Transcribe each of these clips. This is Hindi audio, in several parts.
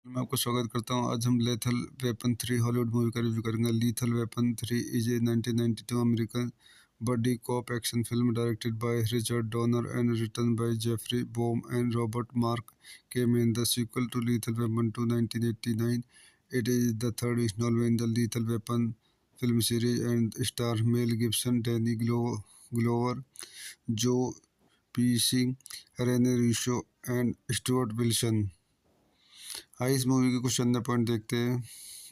मैं आपका स्वागत करता हूँ। आज हम लेथल वेपन 3 हॉलीवुड मूवी का रिव्यू करेंगे। Lethal Weapon 3 is a 1992 American body cop action film directed by Richard Donner and written by Jeffrey Boam and Robert Mark came in the sequel to Lethal Weapon 2 1989. It is the third installment in the Lethal Weapon film series and star Mel Gibson, Danny Glover, Joe Pesci, Rene Russo and Stuart Wilson. आइए इस मूवी के कुछ अंदर पॉइंट देखते हैं।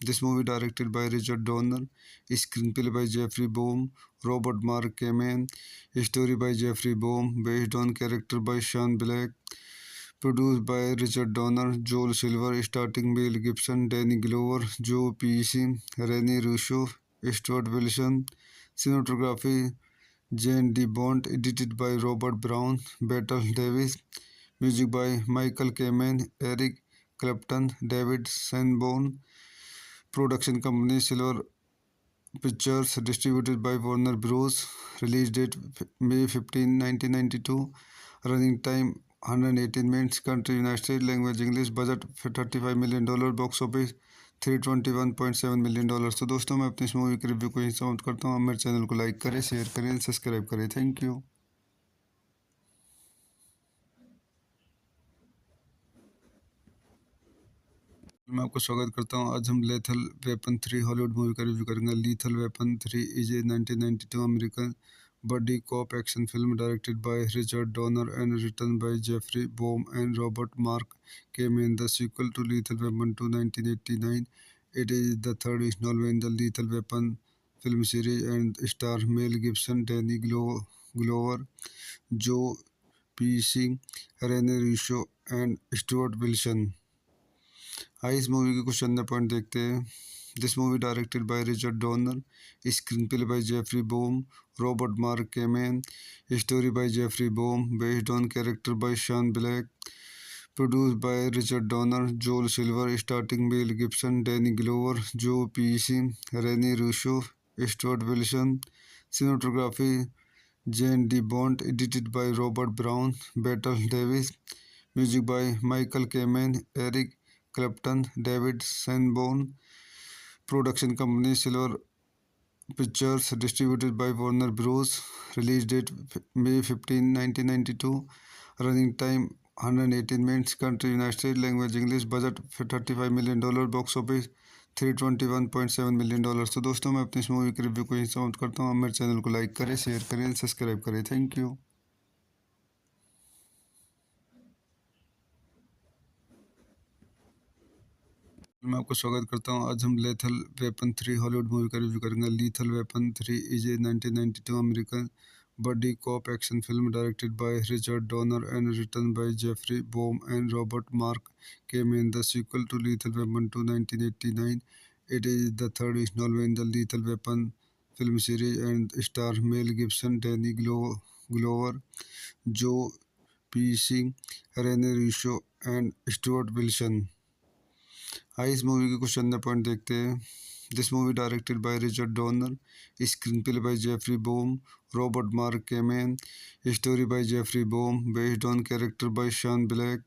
This movie directed by Richard Donner, screen play by Jeffrey Boam, Robert Mark Kamen, story by Jeffrey Boam, based on character by Shane Black, produced by Richard Donner, Joel Silver, starting Mel Gibson, Danny Glover, Joe Pesci, Rene Russo, Stuart Wilson, cinematography Jan D Bont, edited by Robert Brown, Battle Davis, music by Michael Kamen, Eric Clapton, David Sanborn, production company Silver Pictures, distributed by Warner Bros, release date May 15, 1992, running time 118 minutes, country United State, language English, budget $35 million, box office $321.7 million. तो दोस्तों मैं अपनी इस मूवी के रिव्यू को यहीं समाप्त करता हूँ। मेरे चैनल को लाइक करें, शेयर करें, सब्सक्राइब करें। Thank you. मैं आपका स्वागत करता हूँ। आज हम लेथल वेपन 3 हॉलीवुड मूवी का रिव्यू करेंगे। Lethal Weapon 3 is a 1992 American body cop action film directed by Richard Donner and written by Jeffrey Boam and Robert Mark came in the sequel to Lethal Weapon 2 1989. It is the third installment in the Lethal Weapon film series and star Mel Gibson, Danny Glover, Joe Pesci, Rene Russo and Stuart Wilson. आइए इस मूवी के कुछ अंदर पॉइंट देखते हैं। This movie directed by Richard Donner, screen play by Jeffrey Boam, Robert Mark Kamen, story by Jeffrey Boam, based on character by Shane Black, produced by Richard Donner, Joel Silver, starting Mel Gibson, Danny Glover, Joe Pesci, Rene Russo, Stuart Wilson, cinematography Jan D Bont, edited by Robert Brown, Battle Davis, music by Michael Kamen, Eric Clapton, David Sanborn, production company Silver Pictures, distributed by Warner Bros, release date May 15, 1992, running time 118 minutes, country United State, language English, budget $35 million, box office $321.7 million. तो दोस्तों मैं अपनी इस मूवी के रिव्यू को यहीं समाप्त करता हूँ। मेरे चैनल को लाइक करें, शेयर करें, सब्सक्राइब करें। Thank you. मैं आपका स्वागत करता हूँ। आज हम लेथल वेपन 3 हॉलीवुड मूवी का रिव्यू करेंगे। Lethal Weapon 3 is a 1992 American body cop action film directed by Richard Donner and written by Jeffrey Boam and Robert Mark came in the sequel to Lethal Weapon 2 1989. It is the third installment in the Lethal Weapon film series and star Mel Gibson, Danny Glover, Joe Pesci, Rene Russo and Stuart Wilson. आइए इस मूवी के कुछ अंदर पॉइंट देखते हैं। This movie directed by Richard Donner, screen play by Jeffrey Boam, Robert Mark Kamen, story by Jeffrey Boam, based on character by Shane Black,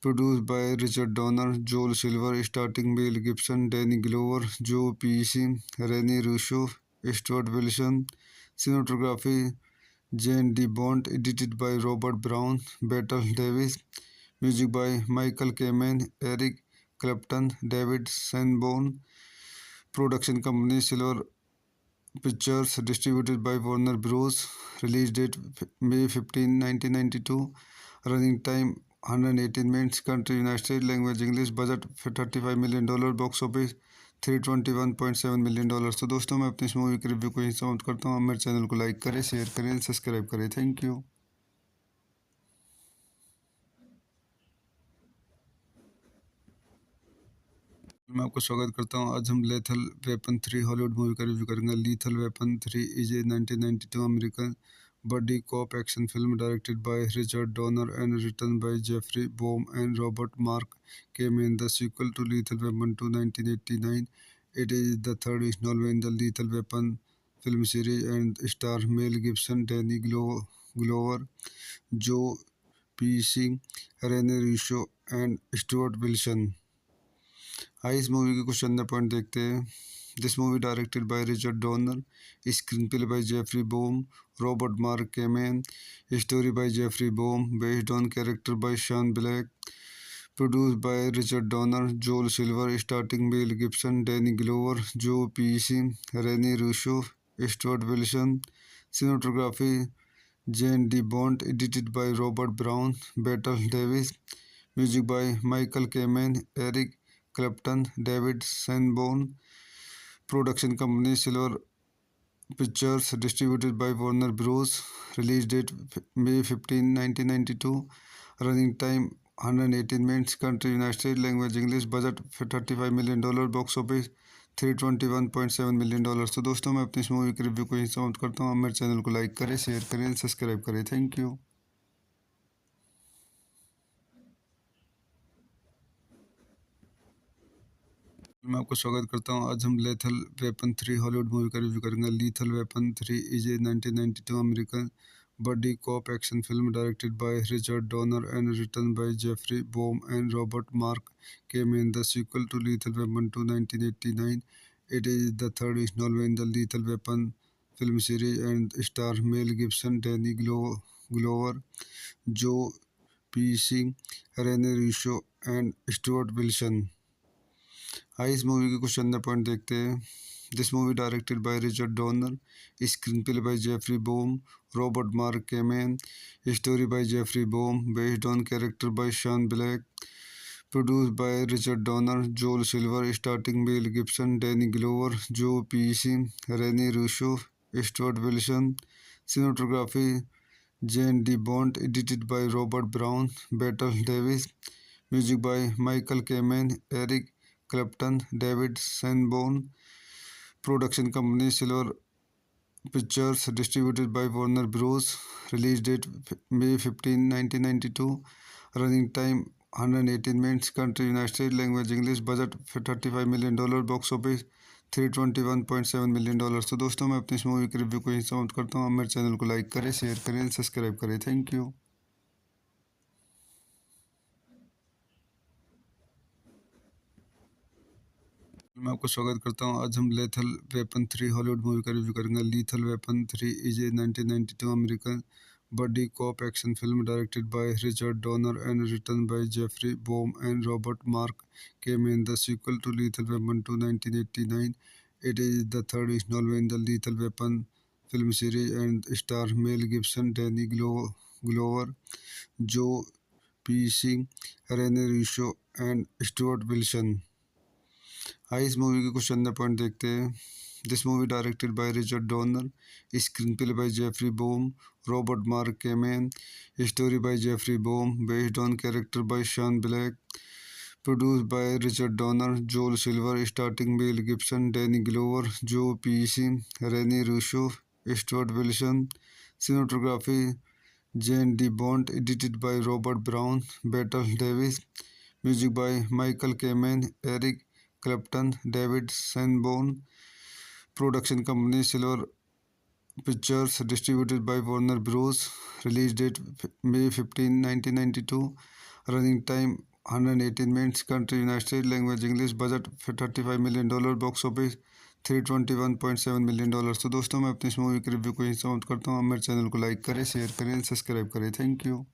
produced by Richard Donner, Joel Silver, starting Mel Gibson, Danny Glover, Joe Pesci, Rene Russo, Stuart Wilson, cinematography Jan D Bont, edited by Robert Brown, Battle Davis, music by Michael Kamen, Eric Clapton, David Sanborn, production company Silver Pictures, distributed by Warner Bros, release date May 15, 1992, running time 118 minutes, country United State, language English, budget $35 million, box office $321.7 million. तो दोस्तों मैं अपनी इस मूवी के रिव्यू को यहीं समाप्त करता हूँ। मेरे चैनल को लाइक करें, शेयर करें, सब्सक्राइब करें। Thank you. मैं आपका स्वागत करता हूँ। आज हम लेथल वेपन 3 हॉलीवुड मूवी का रिव्यू करेंगे। Lethal Weapon 3 is a 1992 American body cop action film directed by Richard Donner and written by Jeffrey Boam and Robert Mark came in the sequel to Lethal Weapon 2 1989. It is the third installment in the Lethal Weapon film series and star Mel Gibson, Danny Glover, Joe Pesci, Rene Russo and Stuart Wilson. आइए इस मूवी के कुछ अंदर पॉइंट देखते हैं। This movie directed by Richard Donner, screen play by Jeffrey Boam, Robert Mark Kamen, story by Jeffrey Boam, based on character by Shane Black, produced by Richard Donner, Joel Silver, starring Mel Gibson, Danny Glover, Joe Pesci, Rene Russo, Stuart Wilson, cinematography Jane D. Bond, edited by Robert Brown, Bette Davis, music by Michael Kamen, Eric Clapton, David Sanborn, production company Silver Pictures, distributed by Warner Bros. Release date May 15, 1992. Running time 118 minutes. Country United States. Language English. Budget $35 million. Box office $321.7 million। तो दोस्तों मैं अपनी इस मूवी के रिव्यू को यहीं समाप्त करता हूँ। आप मेरे चैनल को लाइक करें, शेयर करें, सब्सक्राइब करें। Thank you. मैं आपको स्वागत करता हूं। आज हम लेथल वेपन 3 हॉलीवुड मूवी का रिव्यू करेंगे। Lethal Weapon 3 is a 1992 American body cop action film directed by Richard Donner and written by Jeffrey Boam and Robert Mark Kamen. The sequel to Lethal Weapon 2 1989, it is the third instalment in the Lethal Weapon film series and star Mel Gibson, Danny Glover, Joe PC, Rene Russo and Stuart Wilson. आइए इस मूवी के कुछ अंदर पॉइंट देखते हैं। This movie directed by Richard Donner, screen play by Jeffrey Boam, Robert Mark Kamen, story by Jeffrey Boam, based on character by Shane Black, produced by Richard Donner, Joel Silver, starring Mel Gibson, Danny Glover, Joe Pesci, Rene Russo, Stuart Wilson, cinematography Jane D. Bond, edited by Robert Brown, Bette Davis, music by Michael Kamen, Eric Clapton, David Sanborn, production company Silver Pictures, distributed by Warner Bros. Release date May 15, 1992. Running time 118 minutes. Country United States. Language English. Budget $35 million. Box office $321.7 million। तो दोस्तों मैं अपनी इस मूवी के रिव्यू को यहीं समाप्त करता हूँ। आप मेरे चैनल को लाइक करें, शेयर करें, सब्सक्राइब करें। Thank you. मैं आपको स्वागत करता हूं। आज हम लेथल वेपन 3 हॉलीवुड मूवी का रिव्यू करेंगे। Lethal Weapon 3 is a 1992 American body cop action film directed by Richard Donner and written by Jeffrey Boam and Robert Mark Kamen. The sequel to Lethal Weapon 2 1989, it is the third instalment in the Lethal Weapon film series and star Mel Gibson, Danny Glover, Joe PC, Rene Russo and Stuart Wilson. आइए इस मूवी के कुछ अंदर पॉइंट देखते हैं। This movie directed by Richard Donner, screen play by Jeffrey Boam, Robert Mark Kamen, story by Jeffrey Boam, based on character by Shane Black, produced by Richard Donner, Joel Silver, starring Mel Gibson, Danny Glover, Joe Pesci, Rene Russo, Stuart Wilson, cinematography Jane D. Bond, edited by Robert Brown, Bette Davis, music by Michael Kamen, Eric Clapton, David Sanborn, production company Silver Pictures, distributed by Warner Bros. Release date May 15, 1992. Running time 118 minutes. Country United States. Language English. Budget $35 million. Box office $321.7 million। तो दोस्तों मैं अपनी इस मूवी के रिव्यू को यहीं समाप्त करता हूँ। आप मेरे चैनल को लाइक करें, शेयर करें, सब्सक्राइब करें। Thank you.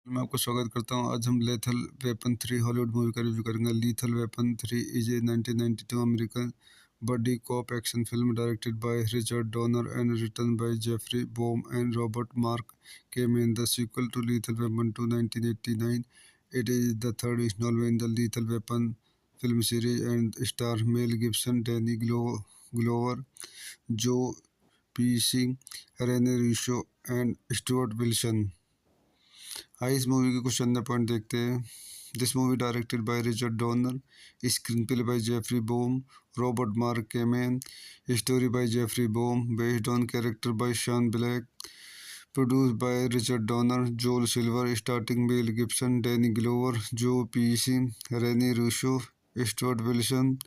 मैं आपको स्वागत करता हूं। आज हम लेथल वेपन 3 हॉलीवुड मूवी का रिव्यू करेंगे। Lethal Weapon 3 is a 1992 American body cop action film directed by Richard Donner and written by Jeffrey Boam and Robert Mark Kamen. The sequel to Lethal Weapon 2 1989, it is the third instalment in the Lethal Weapon film series and star Mel Gibson, Danny Glover, Joe PC, Rene Russo and Stuart Wilson. आइए इस मूवी के कुछ अंदर पॉइंट देखते हैं। This movie directed by Richard Donner, screen play by Jeffrey Boam, Robert Mark Kamen, story by Jeffrey Boam, based on character by Shane Black, produced by Richard Donner, Joel Silver, starring Mel Gibson, Danny Glover, Joe Pesci, Rene Russo, Stuart Wilson,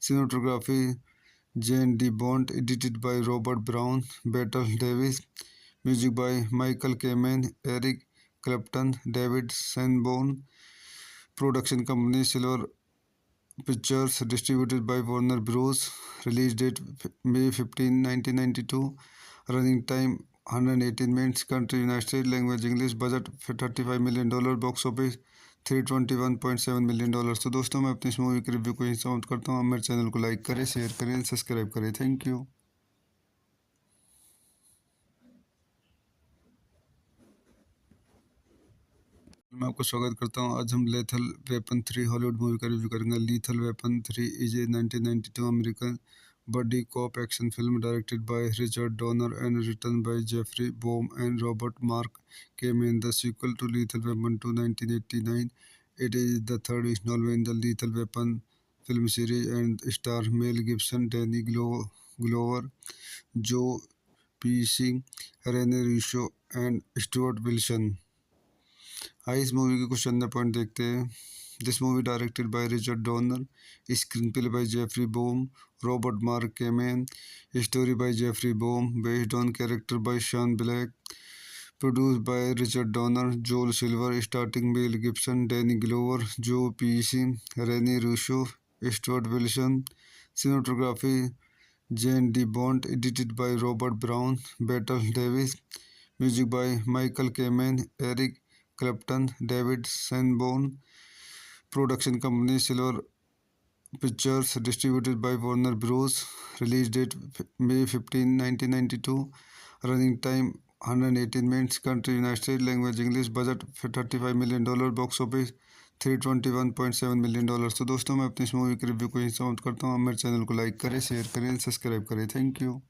cinematography Jane D. Bond, edited by Robert Brown, Bette Davis, music by Michael Kamen, Eric Clapton, David Sanborn. Production company Silver Pictures, distributed by Warner Bros. Release date May 15, 1992। Running time 118 minutes. Country United State. Language English. Budget $35 million. Box office $321.7 million. तो दोस्तों, मैं अपनी इस मूवी के रिव्यू को यहीं समाप्त करता हूँ। आप मेरे चैनल को लाइक करें, शेयर करें, सब्सक्राइब करें। Thank you. मैं आपको स्वागत करता हूं। आज हम लेथल वेपन 3 हॉलीवुड मूवी का रिव्यू करेंगे। Lethal Weapon 3 is a 1992 American body cop action film directed by Richard Donner and written by Jeffrey Boam and Robert Mark Kamen, the sequel to Lethal Weapon 2 1989। It is the third installment in the Lethal Weapon film series and star Mel Gibson, Danny Glover, Joe Pesci, Rene Russo and Stuart Wilson। आइए इस मूवी के कुछ अंदर पॉइंट देखते हैं। This movie directed by Richard Donner, screen play by Jeffrey Boam, Robert Mark Kamen, story by Jeffrey Boam, based on character by Shane Black, produced by Richard Donner, Joel Silver, starting Mel Gibson, Danny Glover, Joe Pesci, Rene Russo, Stuart Wilson. Cinematography Jan D Bont, edited by Robert Brown, Battle Davis. Music by Michael Kamen, Eric Clapton, David Sanborn. Production company Silver Pictures, distributed by Warner Bros. Release date May 15, 1992। Running time 118 minutes. Country United State. Language English. Budget $35 million. Box office $321.7 million. तो दोस्तों, मैं अपनी इस मूवी के रिव्यू को यहीं समाप्त करता हूँ। आप मेरे चैनल को लाइक करें, शेयर करें, सब्सक्राइब करें। Thank you.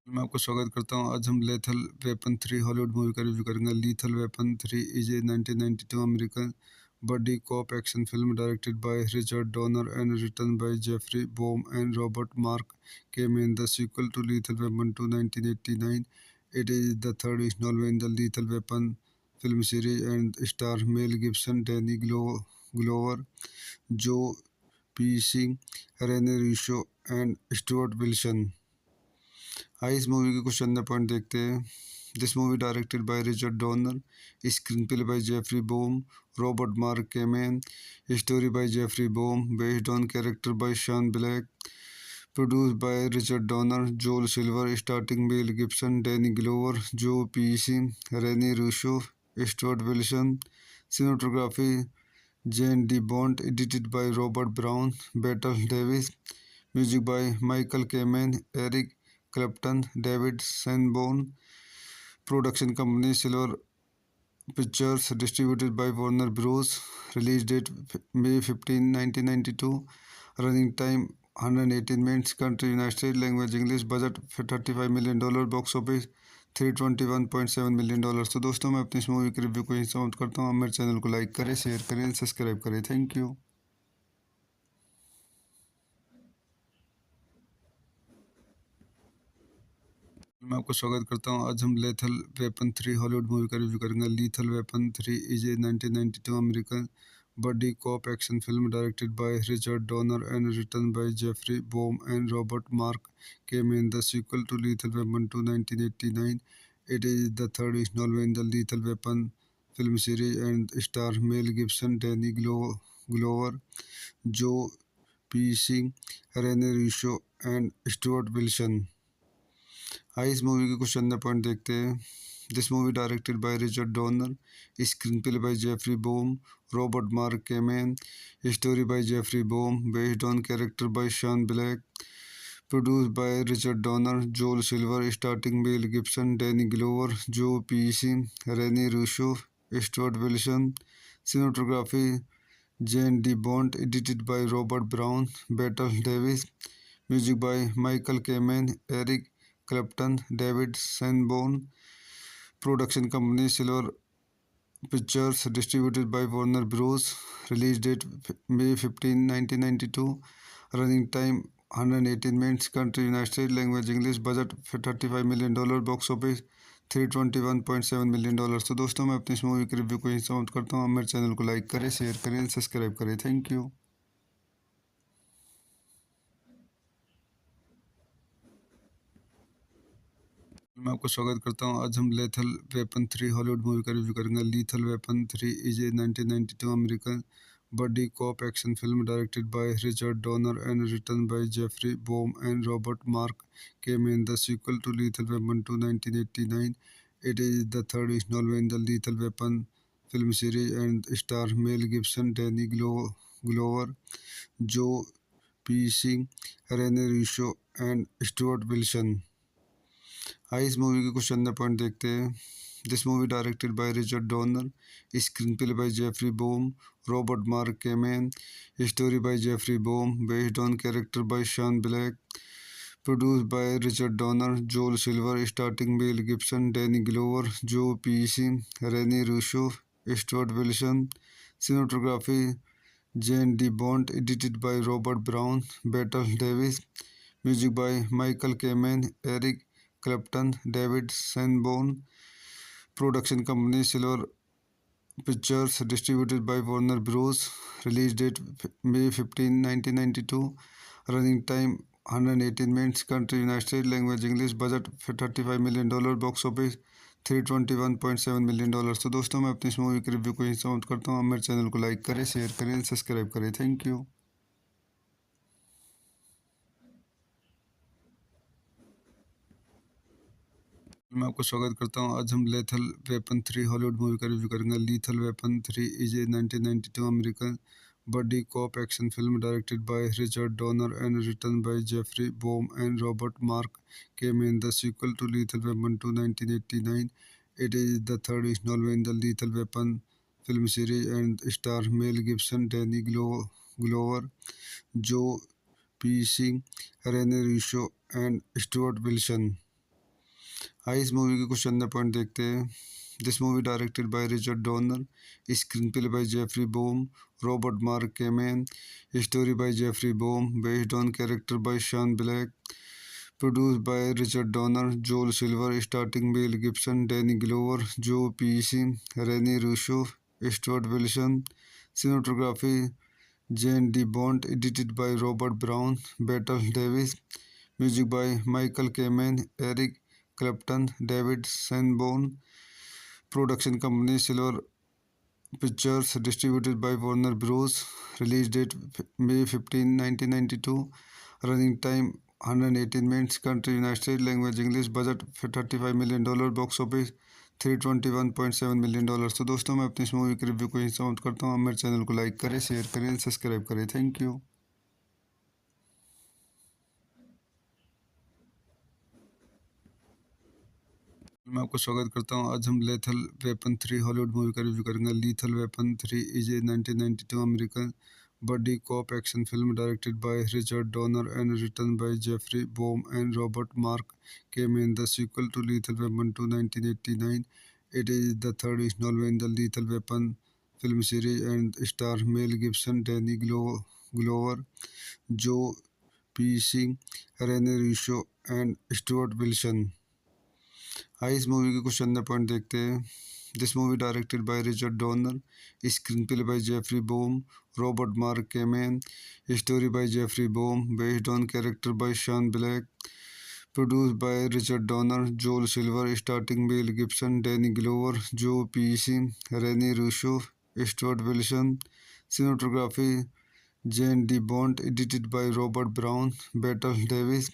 मैं आपको स्वागत करता हूं। आज हम लेथल वेपन 3 हॉलीवुड मूवी का रिव्यू करेंगे। Lethal Weapon 3 is a 1992 American body cop action film directed by Richard Donner and written by Jeffrey Boam and Robert Mark Kamen, the sequel to Lethal Weapon 2 1989। It is the third installment in the Lethal Weapon film series and star Mel Gibson, Danny Glover, Joe Pesci, Rene Russo and Stuart Wilson। आइए इस मूवी के कुछ अंदर पॉइंट देखते हैं। This movie directed by Richard Donner, screen play by Jeffrey Boam, Robert Mark Kamen, story by Jeffrey Boam, based on character by Shane Black, produced by Richard Donner, Joel Silver, starting Mel Gibson, Danny Glover, Joe Pesci, Rene Russo, Stuart Wilson. Cinematography Jan D Bont, edited by Robert Brown, Battle Davis. Music by Michael Kamen, Eric Clapton, David Sanborn. Production company Silver Pictures, distributed by Warner Bros. Release date May 15, 1992। Running time 118 minutes. Country United State. Language English. Budget $35 million. Box office $321.7 million. तो दोस्तों, मैं अपनी इस मूवी के रिव्यू को यहीं समाप्त करता हूँ। आप मेरे चैनल को लाइक करें, शेयर करें, सब्सक्राइब करें। Thank you. मैं आपको स्वागत करता हूं। आज हम लेथल वेपन 3 हॉलीवुड मूवी का रिव्यू करेंगे। Lethal Weapon 3 is a 1992 American body cop action film directed by Richard Donner and written by Jeffrey Boam and Robert Mark Kamen, the sequel to Lethal Weapon 2 1989। It is the third installment in the Lethal Weapon film series and star Mel Gibson, Danny Glover, Joe Pesci, Rene Russo and Stuart Wilson। आइए इस मूवी के कुछ अंदर पॉइंट देखते हैं। This movie directed by Richard Donner, screen play by Jeffrey Boam, Robert Mark Kamen, story by Jeffrey Boam, based on character by Shane Black, produced by Richard Donner, Joel Silver, starting Mel Gibson, Danny Glover, Joe Pesci, Rene Russo, Stuart Wilson. Cinematography Jan D Bont, edited by Robert Brown, Battle Davis. Music by Michael Kamen, Eric Clapton, David Sanborn. Production company Silver Pictures, distributed by Warner Bros. Release date May 15, 1992। Running time 118 minutes. Country United State. Language English. Budget $35 million. Box office $321.7 million. तो दोस्तों, मैं अपनी इस मूवी के रिव्यू को यहीं समाप्त करता हूँ। आप मेरे चैनल को लाइक करें, शेयर करें, सब्सक्राइब करें। Thank you. मैं आपको स्वागत करता हूँ। आज हम लेथल वेपन 3 हॉलीवुड मूवी का रिव्यू करेंगे। Lethal Weapon 3 is a 1992 American body cop action film directed by Richard Donner and written by Jeffrey Boam and Robert Mark came in the sequel to Lethal Weapon 2 1989. It is the third installment in the Lethal Weapon film series and star Mel Gibson, Danny Glover, Joe Pesci, Rene Russo and Stuart Wilson. आइए इस मूवी के कुछ अंदर पॉइंट देखते हैं। This movie directed by Richard Donner, screen play by Jeffrey Boam, Robert Mark Kamen, story by Jeffrey Boam, based on character by Shane Black, produced by Richard Donner, Joel Silver, starting Mel Gibson, Danny Glover, Joe Pesci, Rene Russo, Stuart Wilson, cinematography Jan D Bont, edited by Robert Brown, Battle Davis, music by Michael Kamen, Eric Clapton, David Sanborn, production company Silver Pictures, distributed by Warner Bros, release date May 15, 1992, running time 118 minutes, country United States, language English, budget $35 million, box office $321.7 million। तो दोस्तों मैं अपनी इस मूवी के रिव्यू को यहीं समाप्त करता हूँ। आप मेरे चैनल को लाइक करें, शेयर करें, सब्सक्राइब करें। Thank you. मैं आपको स्वागत करता हूँ। आज हम लेथल वेपन 3 हॉलीवुड मूवी का रिव्यू करेंगे। Lethal Weapon 3 is a 1992 American body cop action film directed by Richard Donner and written by Jeffrey Boam and Robert Mark came in the sequel to Lethal Weapon 2 1989. It is the third installment in the Lethal Weapon film series and star Mel Gibson, Danny Glover, Joe Pesci, Rene Russo and Stuart Wilson. आइए इस मूवी के कुछ अंदर पॉइंट देखते हैं। This movie directed by Richard Donner, screen play by Jeffrey Boam, Robert Mark Kamen, story by Jeffrey Boam, based on character by Shane Black, produced by Richard Donner, Joel Silver, starting Mel Gibson, Danny Glover, Joe Pesci, Rene Russo, Stuart Wilson, cinematography Jan D Bont, edited by Robert Brown, Battle Davis, music by Michael Kamen, Eric Clapton, David Sanborn, production company Silver Pictures, distributed by Warner Bros, release date May 15, 1992, running time 118 minutes, country United States, language English, budget $35 million, box office $321.7 million। तो दोस्तों मैं अपनी इस मूवी के रिव्यू को यहीं समाप्त करता हूँ। आप मेरे चैनल को लाइक करें, शेयर करें, सब्सक्राइब करें। Thank you. मैं आपको स्वागत करता हूँ। आज हम लेथल वेपन 3 हॉलीवुड मूवी का रिव्यू करेंगे। Lethal Weapon 3 is a 1992 American body cop action film directed by Richard Donner and written by Jeffrey Boam and Robert Mark came in the sequel to Lethal Weapon 2 1989. It is the third installment in the Lethal Weapon film series and star Mel Gibson, Danny Glover, Joe Pesci, Rene Russo and Stuart Wilson. आइए इस मूवी के कुछ अंदर पॉइंट देखते हैं। This movie directed by Richard Donner, screen play by Jeffrey Boam, Robert Mark Kamen, story by Jeffrey Boam, based on character by Shane Black, produced by Richard Donner, Joel Silver, starting Mel Gibson, Danny Glover, Joe Pesci, Rene Russo, Stuart Wilson, cinematography Jan D Bont, edited by Robert Brown, Battle Davis,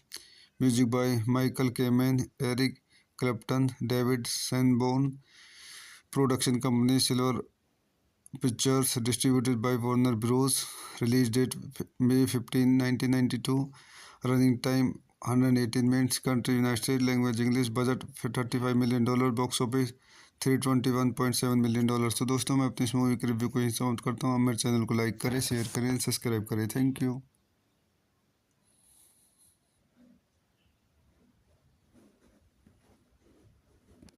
music by Michael Kamen, Eric Clapton, David Sanborn, production company Silver Pictures, distributed by Warner Bros, release date May 15, 1992, running time 118 minutes, country United States, language English, budget $35 million, box office $321.7 million। तो दोस्तों मैं अपनी इस मूवी के रिव्यू को यहीं समाप्त करता हूँ। आप मेरे चैनल को लाइक करें, शेयर करें, सब्सक्राइब करें। Thank you.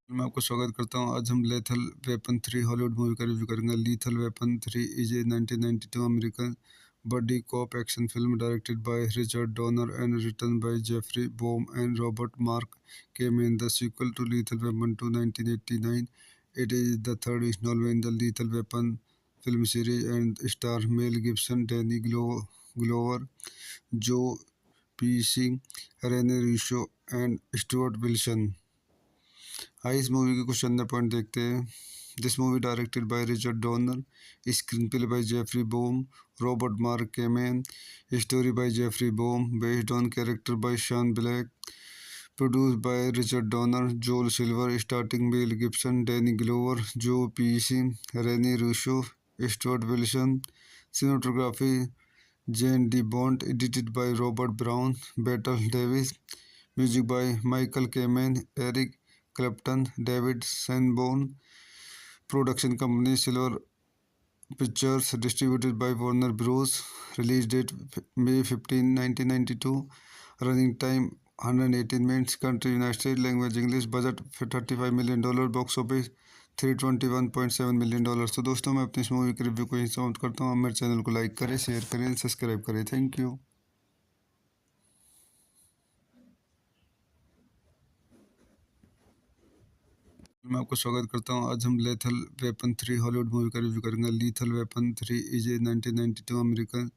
मैं आपको स्वागत करता हूँ। आज हम लेथल वेपन 3 हॉलीवुड मूवी का रिव्यू करेंगे। Lethal Weapon 3 is a 1992 American body cop action film directed by Richard Donner and written by Jeffrey Boam and Robert Mark came in the sequel to Lethal Weapon 2 1989. It is the third installment in the Lethal Weapon film series and star Mel Gibson, Danny Glover, Joe Pesci, Rene Russo and Stuart Wilson. आइए इस मूवी के कुछ अंदर पॉइंट देखते हैं। This movie directed by Richard Donner, screen play by Jeffrey Boam, Robert Mark Kamen, story by Jeffrey Boam, based on character by Shane Black, produced by Richard Donner, Joel Silver, starring Mel Gibson, Danny Glover, Joe Pesci, Rene Russo, Stuart Wilson, cinematography Jane D. Bond, edited by Robert Brown, Battle Davis, music by Michael Kamen, Eric Clapton, David Sanborn, production company Silver Pictures, distributed by Warner Bros. Release date May 15, 1992. Running time 118 minutes. Country United States. Language English. Budget $35 million. Box office $321.7 million। तो दोस्तों मैं अपनी इस मूवी के रिव्यू को यहीं समाप्त करता हूँ। मेरे चैनल को लाइक करें, शेयर करें, सब्सक्राइब करें। Thank you. मैं आपको स्वागत करता हूं। आज हम लेथल वेपन 3 हॉलीवुड मूवी का रिव्यू करेंगे। Lethal Weapon 3 is a 1992 American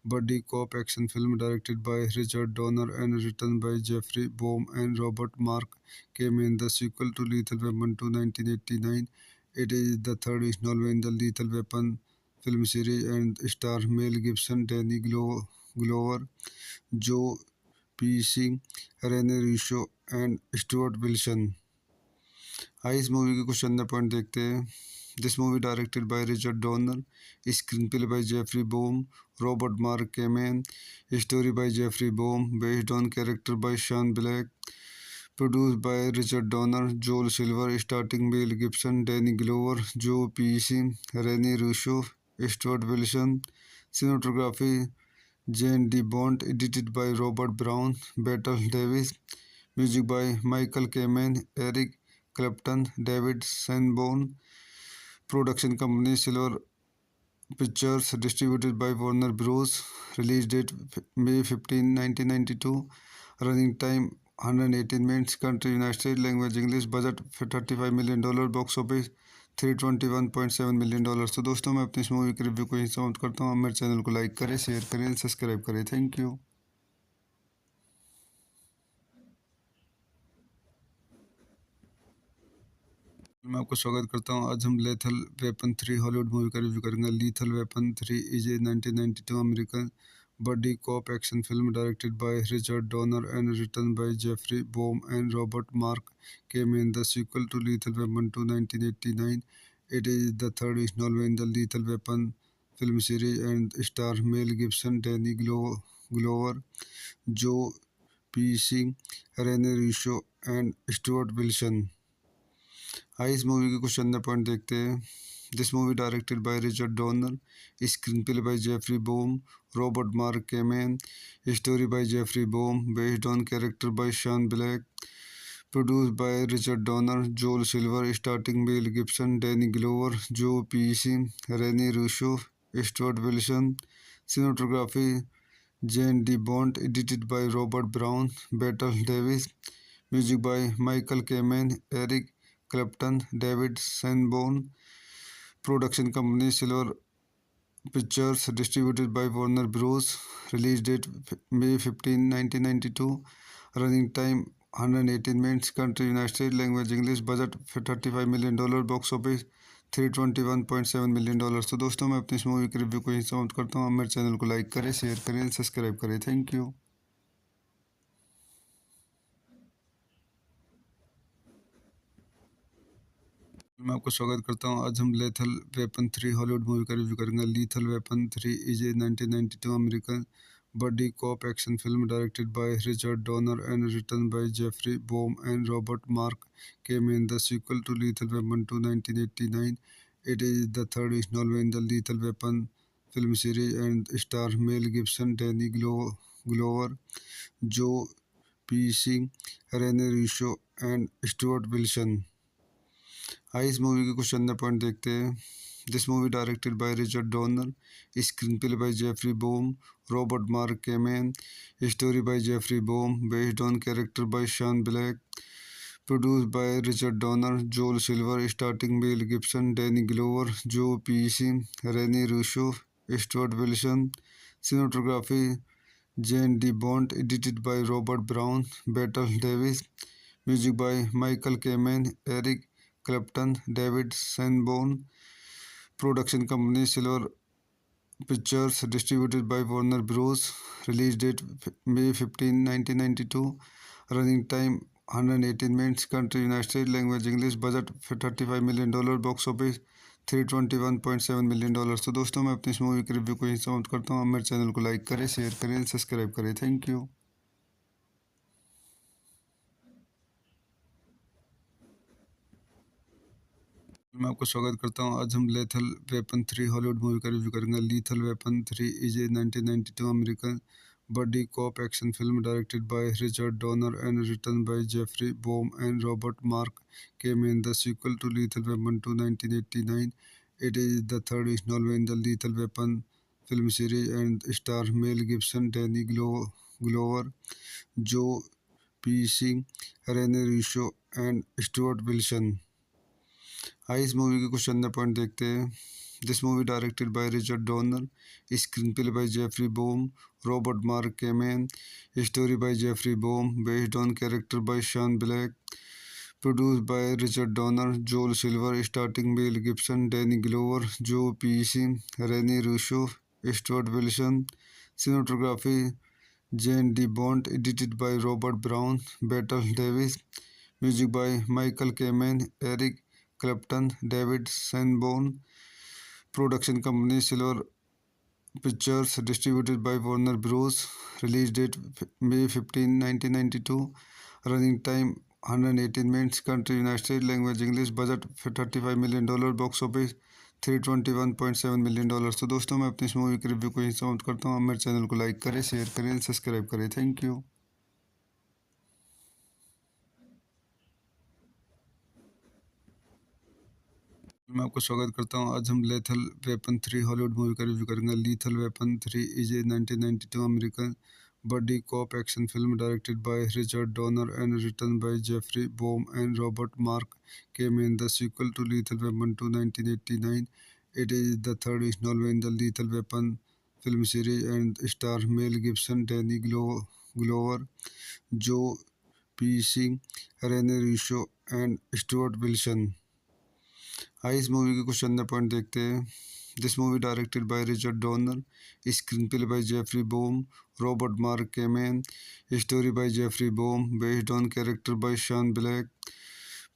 body cop action film directed by Richard Donner and written by Jeffrey Boam and Robert Mark Kamen, the sequel to Lethal Weapon 2 1989। It is the third instalment in the Lethal Weapon film series and star Mel Gibson, Danny Glover, Joe PC, Rene Russo and Stuart Wilson. आइए इस मूवी के कुछ अंदर पॉइंट देखते हैं। This movie directed by Richard Donner, screen play by Jeffrey Boam, Robert Mark Kamen, story by Jeffrey Boam, based on character by Shane Black, produced by Richard Donner, Joel Silver, starring Mel Gibson, Danny Glover, Joe Pesci, Rene Russo, Stuart Wilson, cinematography Jane D. Bond, edited by Robert Brown, Battle Davis, music by Michael Kamen, Eric Clapton, David Sanborn, production company Silver Pictures, distributed by Warner Bros. Release date May 15, 1992. Running time 118 minutes. Country United States. Language English. Budget $35 million. Box office $321.7 million। तो दोस्तों मैं अपनी इस मूवी के रिव्यू को यहीं समाप्त करता हूँ। मेरे चैनल को लाइक करें, शेयर करें, सब्सक्राइब करें। Thank you. मैं आपको स्वागत करता हूं। आज हम लेथल वेपन 3 हॉलीवुड मूवी का रिव्यू करेंगे। Lethal Weapon 3 is a 1992 American body cop action film directed by Richard Donner and written by Jeffrey Boam and Robert Mark Kamen, the sequel to Lethal Weapon 2 1989। It is the third instalment in the Lethal Weapon film series and star Mel Gibson, Danny Glover, Joe PC, Rene Russo and Stuart Wilson. आइए इस मूवी के कुछ अंदर पॉइंट देखते हैं। This movie directed by Richard Donner, screen play by Jeffrey Boam, Robert Mark Kamen, story by Jeffrey Boam, based on character by Shane Black, produced by Richard Donner, Joel Silver, starring Mel Gibson, Danny Glover, Joe Pesci, Rene Russo, Stuart Wilson, cinematography Jane D. Bond, edited by Robert Brown, Battle Davis, music by Michael Kamen, Eric Clapton, David Sanborn, production company Silver Pictures, distributed by Warner Bros. Release date May 15, 1992. Running time 118 minutes. Country United States. Language English. Budget $35 million. Box office $321.7 million। तो दोस्तों मैं अपनी इस मूवी के रिव्यू को यहीं समाप्त करता हूँ। मेरे चैनल को लाइक करें, शेयर करें, सब्सक्राइब करें। Thank you. मैं आपको स्वागत करता हूं। आज हम लेथल वेपन 3 हॉलीवुड मूवी का रिव्यू करेंगे। Lethal Weapon 3 is a 1992 American body cop action film directed by Richard Donner and written by Jeffrey Boam and Robert Mark Kamen, the sequel to Lethal Weapon 2 1989। It is the third instalment in the Lethal Weapon film series and star Mel Gibson, Danny Glover, Joe PC, Rene Russo and Stuart Wilson. आइए इस मूवी के कुछ अंदर पॉइंट देखते हैं। This movie directed by Richard Donner, screen play by Jeffrey Boam, Robert Mark Kamen, story by Jeffrey Boam, based on character by Shane Black, produced by Richard Donner, Joel Silver, starring Mel Gibson, Danny Glover, Joe Pesci, Rene Russo, Stuart Wilson, cinematography Jane D. Bond, edited by Robert Brown, Battle Davis, music by Michael Kamen, Eric Clapton, David Sanborn. Production company Silver Pictures, distributed by Warner Bros. Release date May 15, 1992। Running time 118 minutes. Country United State. Language English. Budget $35 million. Box office $321.7 million. तो दोस्तों, मैं अपनी इस मूवी के रिव्यू को यहीं समाप्त करता हूँ। मेरे चैनल को लाइक करें, शेयर करें, सब्सक्राइब करें। Thank you. मैं आपको स्वागत करता हूं। आज हम लेथल वेपन 3 हॉलीवुड मूवी का रिव्यू करेंगे। Lethal Weapon 3 is a 1992 American body cop action film directed by Richard Donner and written by Jeffrey Boam and Robert Mark Kamen, the sequel to Lethal Weapon 2 1989। It is the third installment in the Lethal Weapon film series and star Mel Gibson, Danny Glover, Joe Pesci, Rene Russo and Stuart Wilson। आइए इस मूवी के कुछ अंदर पॉइंट देखते हैं। This movie directed by Richard Donner, screen play by Jeffrey Boam, Robert Mark Kamen, story by Jeffrey Boam, based on character by Shane Black, produced by Richard Donner, Joel Silver, starting Mel Gibson, Danny Glover, Joe Pesci, Rene Russo, Stuart Wilson. Cinematography Jan D Bont, edited by Robert Brown, Battle Davis. Music by Michael Kamen, Eric Clapton, David Sanborn. Production company Silver Pictures, distributed by Warner Bros. Release date May 15, 1992। Running time 118 minutes. Country United State. Language English. Budget $35 million. Box office $321.7 million. तो दोस्तों, मैं अपनी इस मूवी के रिव्यू को यहीं समाप्त करता हूँ। मेरे चैनल को लाइक करें, शेयर करें, सब्सक्राइब करें। Thank you. मैं आपको स्वागत करता हूं। आज हम लेथल वेपन 3 हॉलीवुड मूवी का रिव्यू करेंगे। Lethal Weapon 3 is a 1992 American body cop action film directed by Richard Donner and written by Jeffrey Boam and Robert Mark Kamen, the sequel to Lethal Weapon 2 1989। It is the third installment in the Lethal Weapon film series and star Mel Gibson, Danny Glover, Joe Pesci, Rene Russo and Stuart Wilson। आइए इस मूवी के कुछ अंदर पॉइंट देखते हैं। This movie directed by Richard Donner, screen play by Jeffrey Boam, Robert Mark Kamen, story by Jeffrey Boam, based on character by Shane Black,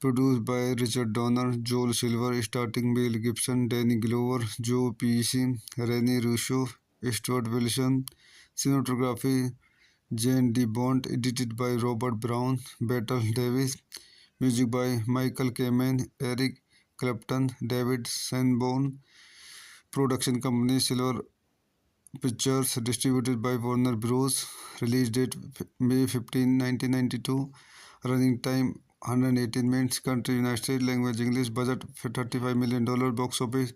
produced by Richard Donner, Joel Silver, starting Mel Gibson, Danny Glover, Joe Pesci, Rene Russo, Stuart Wilson. Cinematography Jan D Bont, edited by Robert Brown, Battle Davis. Music by Michael Kamen, Eric Clapton, David Sanborn. Production company Silver Pictures, distributed by Warner Bros. Release date May 15, 1992। Running time 118 minutes. Country United State. Language English. Budget $35 million. Box office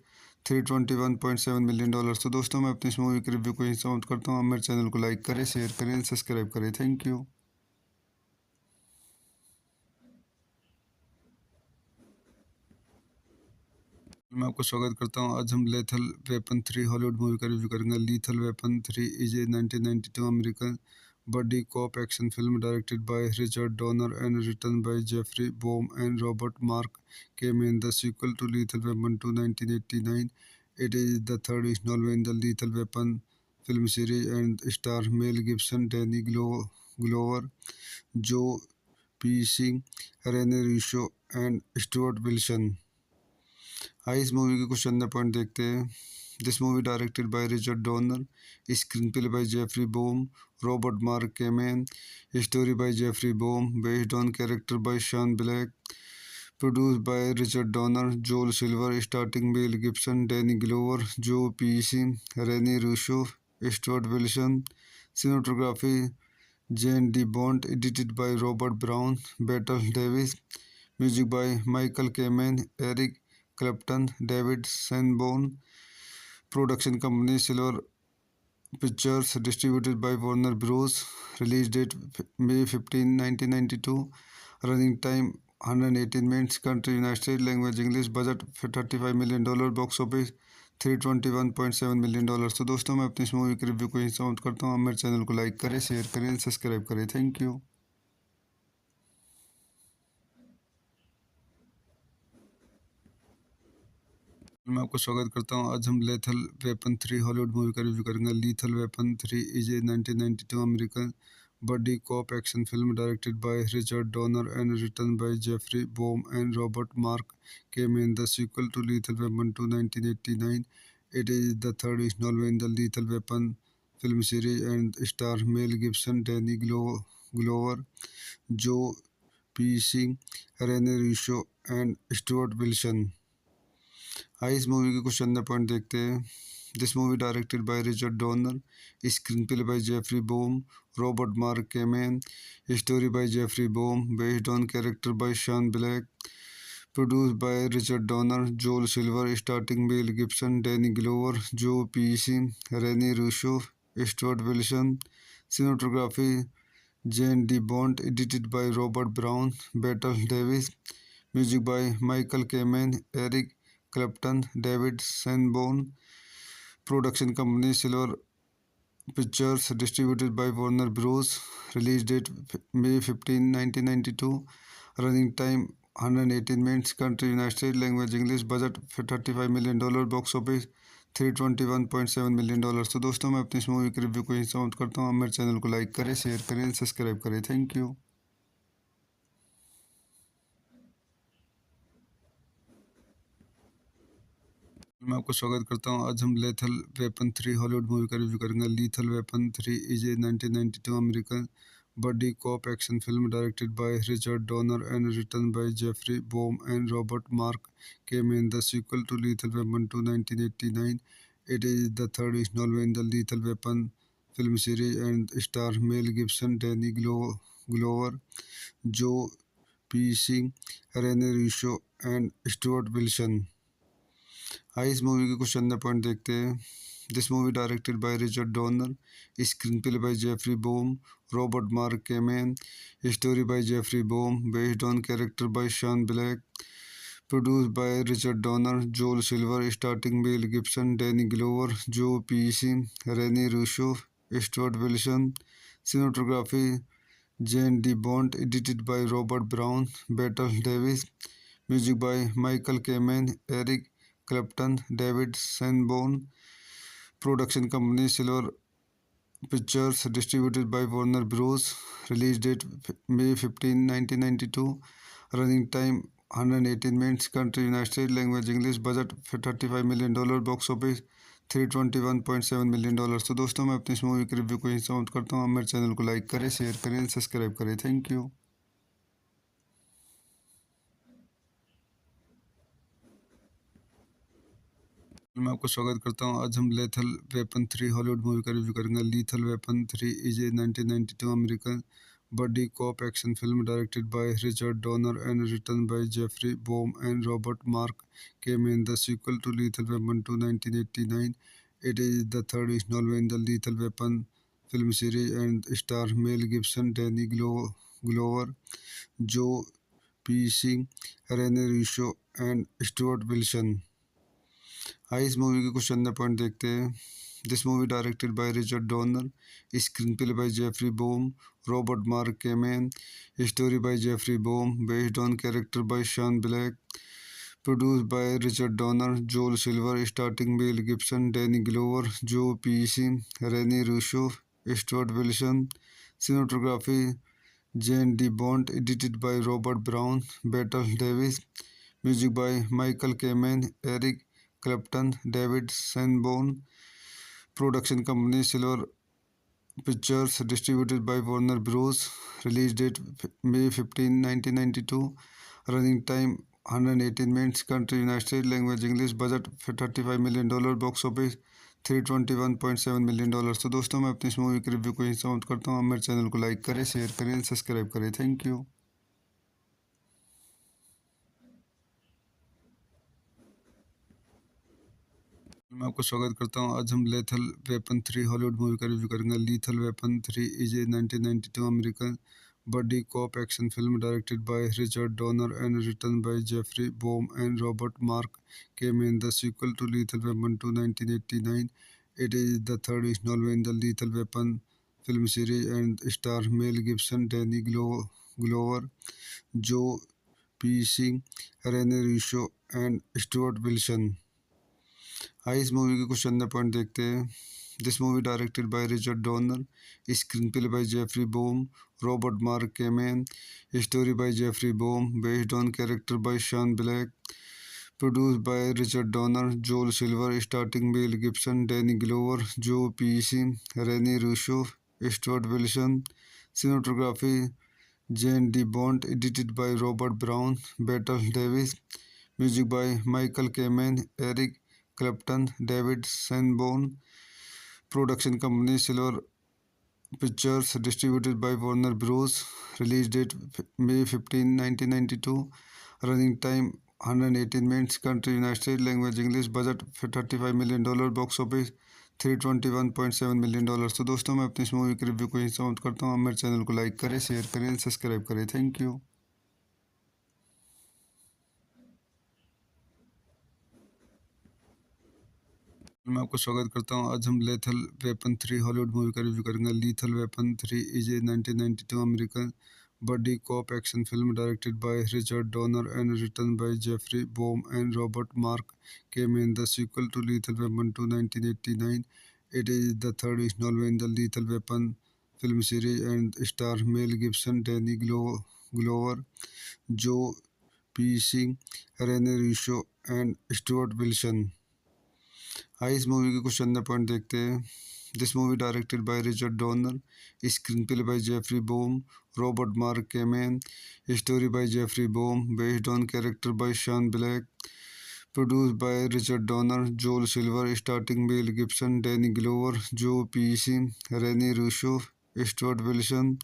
$321.7 million. तो दोस्तों, मैं अपनी इस मूवी के रिव्यू को यहीं समाप्त करता हूँ। मेरे चैनल को लाइक करें, शेयर करें, सब्सक्राइब करें। Thank you. मैं आपको स्वागत करता हूं। आज हम लेथल वेपन 3 हॉलीवुड मूवी का रिव्यू करेंगे। Lethal Weapon 3 is a 1992 American body cop action film directed by Richard Donner and written by Jeffrey Boam and Robert Mark Kamen, the sequel to Lethal Weapon 2 1989। It is the third installment in the Lethal Weapon film series and star Mel Gibson, Danny Glover, Joe Pesci, Rene Russo and Stuart Wilson। आइए इस मूवी के कुछ अंदर पॉइंट देखते हैं। This movie directed by Richard Donner, screen play by Jeffrey Boam, Robert Mark Kamen, story by Jeffrey Boam, based on character by Shane Black, produced by Richard Donner, Joel Silver, starting Mel Gibson, Danny Glover, Joe Pesci, Rene Russo, Stuart Wilson. Cinematography Jan D Bont, edited by Robert Brown, Battle Davis. Music by Michael Kamen, Eric Clapton, David Sanborn. Production company Silver Pictures, distributed by Warner Bros. Release date May 15, 1992। Running time 118 minutes. Country United State. Language English. Budget $35 million. Box office $321.7 million. तो दोस्तों, मैं अपनी इस मूवी के रिव्यू को यहीं समाप्त करता हूँ। मेरे चैनल को लाइक करें, शेयर करें, सब्सक्राइब करें। Thank you. मैं आपको स्वागत करता हूँ। आज हम लेथल वेपन 3 हॉलीवुड मूवी का रिव्यू करेंगे। Lethal Weapon 3 is a 1992 American body cop action film directed by Richard Donner and written by Jeffrey Boam and Robert Mark came in the sequel to Lethal Weapon 2 1989. It is the third installment in the Lethal Weapon film series and stars Mel Gibson, Danny Glover, Joe Pesci, Rene Russo and Stuart Wilson. आइए इस मूवी के कुछ अंदर पॉइंट देखते हैं। This movie directed by Richard Donner, screen play by Jeffrey Boam, Robert Mark Kamen, story by Jeffrey Boam, based on character by Shane Black, produced by Richard Donner, Joel Silver, starting Mel Gibson, Danny Glover, Joe Pesci, Rene Russo, Stuart Wilson, cinematography Jan D Bont, edited by Robert Brown, Battle Davis, music by Michael Kamen, Eric Clapton, David Sanborn, production company Silver Pictures, distributed by Warner Bros, release date May 15, 1992, running time 118 minutes, country United State, language English, budget $35 million, box office $321.7 million. तो दोस्तों मैं अपनी इस मूवी के रिव्यू को यहीं समाप्त करता हूँ। मेरे चैनल को लाइक करें, शेयर करें, सब्सक्राइब करें। Thank you. मैं आपको स्वागत करता हूँ। आज हम लेथल वेपन 3 हॉलीवुड मूवी का रिव्यू करेंगे। Lethal Weapon 3 is a 1992 American body cop action film directed by Richard Donner and written by Jeffrey Boam and Robert Mark came in the sequel to Lethal Weapon 2 1989. It is the third installment in the Lethal Weapon film series and stars Mel Gibson, Danny Glover, Joe Pesci, Rene Russo and Stuart Wilson. आइए इस मूवी के कुछ अंदर पॉइंट देखते हैं। This movie directed by Richard Donner, screen play by Jeffrey Boam, Robert Mark Kamen, story by Jeffrey Boam, based on character by Shane Black, produced by Richard Donner, Joel Silver, starting Mel Gibson, Danny Glover, Joe Pesci, Rene Russo, Stuart Wilson, cinematography Jan D Bont, edited by Robert Brown, Battle Davis, music by Michael Kamen, Eric Clapton, David Sanborn, production company Silver Pictures, distributed by Warner Bros, release date May 15, 1992, running time 118 minutes, country United State, language English, budget $35 million, box office $321.7 million. तो दोस्तों मैं अपनी इस मूवी के रिव्यू को यहीं समाप्त करता हूँ। मेरे चैनल को लाइक करें, शेयर करें, सब्सक्राइब करें। Thank you. मैं आपको स्वागत करता हूँ। आज हम लेथल वेपन 3 हॉलीवुड मूवी का रिव्यू करेंगे। Lethal Weapon 3 is a 1992 American body cop action film directed by Richard Donner and written by Jeffrey Boam and Robert Mark came in the sequel to Lethal Weapon 2 1989. It is the third installment in the Lethal Weapon film series and stars Mel Gibson, Danny Glover, Joe Pesci, Rene Russo and Stuart Wilson. आइए इस मूवी के कुछ अंदर पॉइंट देखते हैं। This movie directed by Richard Donner, screen play by Jeffrey Boam, Robert Mark Kamen, story by Jeffrey Boam, based on character by Shane Black, produced by Richard Donner, Joel Silver, starting Mel Gibson, Danny Glover, Joe Pesci, Rene Russo, Stuart Wilson, cinematography Jan D Bont, edited by Robert Brown, Battle Davis, music by Michael Kamen, Eric Clapton, David Sanborn, production company Silver Pictures, distributed by Warner Bros, release date May 15, 1992, running time 118 minutes, country United State, language English, budget $35 million, box office $321.7 million. तो दोस्तों मैं अपनी इस मूवी के रिव्यू को यहीं समाप्त करता हूँ। मेरे चैनल को लाइक करें, शेयर करें, सब्सक्राइब करें। Thank you. मैं आपको स्वागत करता हूँ। आज हम लेथल वेपन 3 हॉलीवुड मूवी का रिव्यू करेंगे। Lethal Weapon 3 is a 1992 American body cop action film directed by Richard Donner and written by Jeffrey Boam and Robert Mark came in the sequel to Lethal Weapon 2 1989. It is the third installment in the Lethal Weapon film series and stars Mel Gibson, Danny Glover, Joe Pesci, Rene Russo and Stuart Wilson. आइए इस मूवी के कुछ अंदर पॉइंट देखते हैं। This movie directed by Richard Donner, screen play by Jeffrey Boam, Robert Mark Kamen, story by Jeffrey Boam, based on character by Shane Black, produced by Richard Donner, Joel Silver, starting Mel Gibson, Danny Glover, Joe Pesci, Rene Russo, Stuart Wilson, cinematography Jan D Bont, edited by Robert Brown, Battle Davis, music by Michael Kamen, Eric Clapton, David Sanborn, production company Silver Pictures, distributed by Warner Bros, release date May 15, 1992, running time 118 minutes, country United State, language English, budget $35 million, box office $321.7 million. तो दोस्तों मैं अपनी इस मूवी के रिव्यू को यहीं समाप्त करता हूँ। मेरे चैनल को लाइक करें, शेयर करें, सब्सक्राइब करें। Thank you. मैं आपको स्वागत करता हूं। आज हम लेथल वेपन 3 हॉलीवुड मूवी का रिव्यू करेंगे। Lethal Weapon 3 is a 1992 American body cop action film directed by Richard Donner and written by Jeffrey Boam and Robert Mark Kamen, the sequel to Lethal Weapon 2 1989। It is the third installment in the Lethal Weapon film series and star Mel Gibson, Danny Glover, Joe Pesci, Rene Russo and Stuart Wilson। आइए इस मूवी के कुछ अंदर पॉइंट देखते हैं। This movie directed by Richard Donner, screen play by Jeffrey Boam, Robert Mark Kamen, story by Jeffrey Boam, based on character by Shane Black, produced by Richard Donner, Joel Silver, starting Mel Gibson, Danny Glover, Joe Pesci, Rene Russo, Stuart Wilson,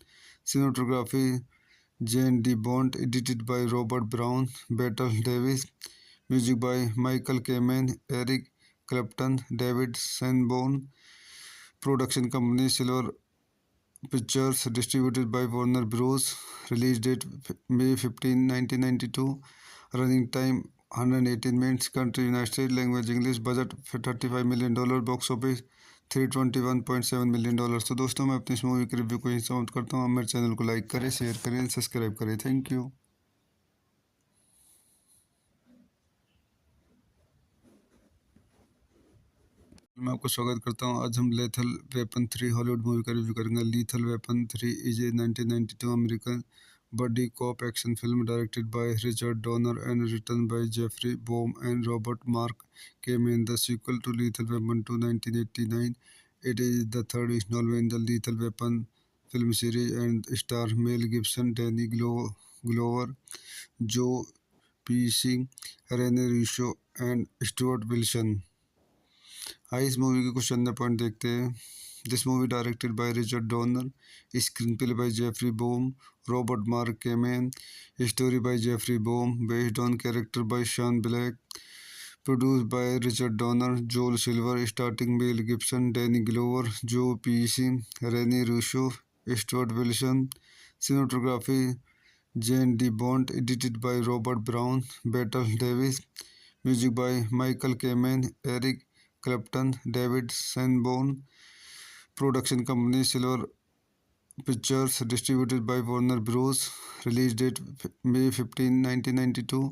cinematography Jan D Bont, edited by Robert Brown, Battle Davis, music by Michael Kamen, Eric Clapton, David Sanborn, production company Silver Pictures, distributed by Warner Bros, release date May 15, 1992, running time 118 minutes, country United State, language English, budget $35 million, box office $321.7 million. तो दोस्तों मैं अपनी इस मूवी के रिव्यू को यहीं समाप्त करता हूँ। मेरे चैनल को लाइक करें, शेयर करें, सब्सक्राइब करें। Thank you. मैं आपको स्वागत करता हूं। आज हम लेथल वेपन 3 हॉलीवुड मूवी का रिव्यू करेंगे। Lethal Weapon 3 is a 1992 American body cop action film directed by Richard Donner and written by Jeffrey Boam and Robert Mark Kamen, the sequel to Lethal Weapon 2 1989। It is the third instalment in the Lethal Weapon film series and star Mel Gibson, Danny Glover, Joe PC, Rene Russo and Stuart Wilson. आइए इस मूवी के कुछ अंदर पॉइंट देखते हैं। This movie directed by Richard Donner, screen play by Jeffrey Boam, Robert Mark Kamen, story by Jeffrey Boam, based on character by Shane Black, produced by Richard Donner, Joel Silver, starting Mel Gibson, Danny Glover, Joe Pesci, Rene Russo, Stuart Wilson, cinematography Jan D Bont, edited by Robert Brown, Battle Davis, music by Michael Kamen, Eric Clapton, David Sanborn, production company Silver Pictures, distributed by Warner Bros, release date May 15, 1992,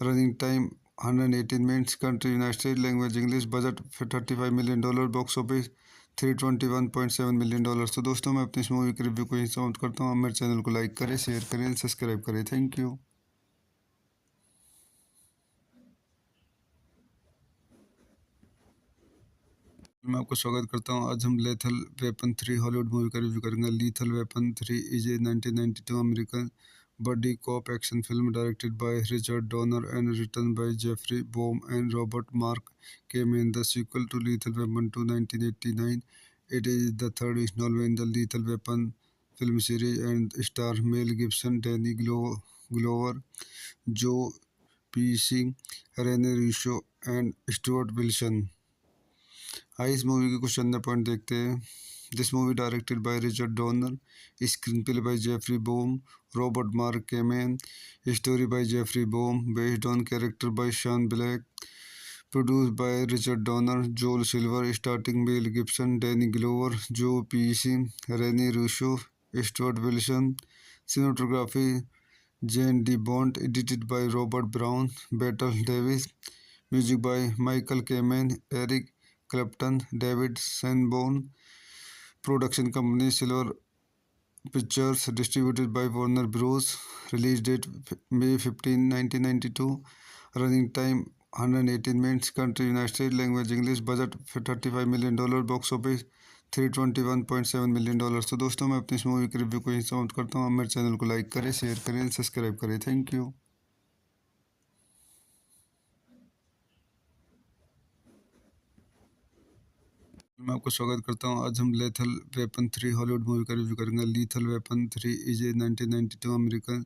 running time 118 minutes, country United State, language English, budget $35 million, box office $321.7 million. तो दोस्तों मैं अपनी इस मूवी के रिव्यू को यहीं समाप्त करता हूँ। मेरे चैनल को लाइक करें, शेयर करें, सब्सक्राइब करें। Thank you. मैं आपको स्वागत करता हूं। आज हम लेथल वेपन 3 हॉलीवुड मूवी का रिव्यू करेंगे। Lethal Weapon 3 is a 1992 American body cop action film directed by Richard Donner and written by Jeffrey Boam and Robert Mark Kamen, the sequel to Lethal Weapon 2 1989। It is the third instalment in the Lethal Weapon film series and star Mel Gibson, Danny Glover, Joe PC, Rene Russo and Stuart Wilson. आइए इस मूवी के कुछ अंदर पॉइंट देखते हैं। This movie directed by Richard Donner, screen play by Jeffrey Boam, Robert Mark Kamen, story by Jeffrey Boam, based on character by Shane Black, produced by Richard Donner, Joel Silver, starting Mel Gibson, Danny Glover, Joe Pesci, Rene Russo, Stuart Wilson, cinematography Jan D Bont, edited by Robert Brown, Battle Davis, music by Michael Kamen, Eric Clapton, David Sanborn. Production company Silver Pictures, distributed by Warner Bros. Release date May 15, 1992। Running time 118 minutes. Country United State. Language English. Budget $35 million. Box office $321.7 million. तो दोस्तों, मैं अपनी इस मूवी के रिव्यू को यहीं समाप्त करता हूँ। आप मेरे चैनल को लाइक करें, शेयर करें, सब्सक्राइब करें। Thank you. मैं आपको स्वागत करता हूं। आज हम लेथल वेपन 3 हॉलीवुड मूवी का रिव्यू करेंगे। Lethal Weapon 3 is a 1992 American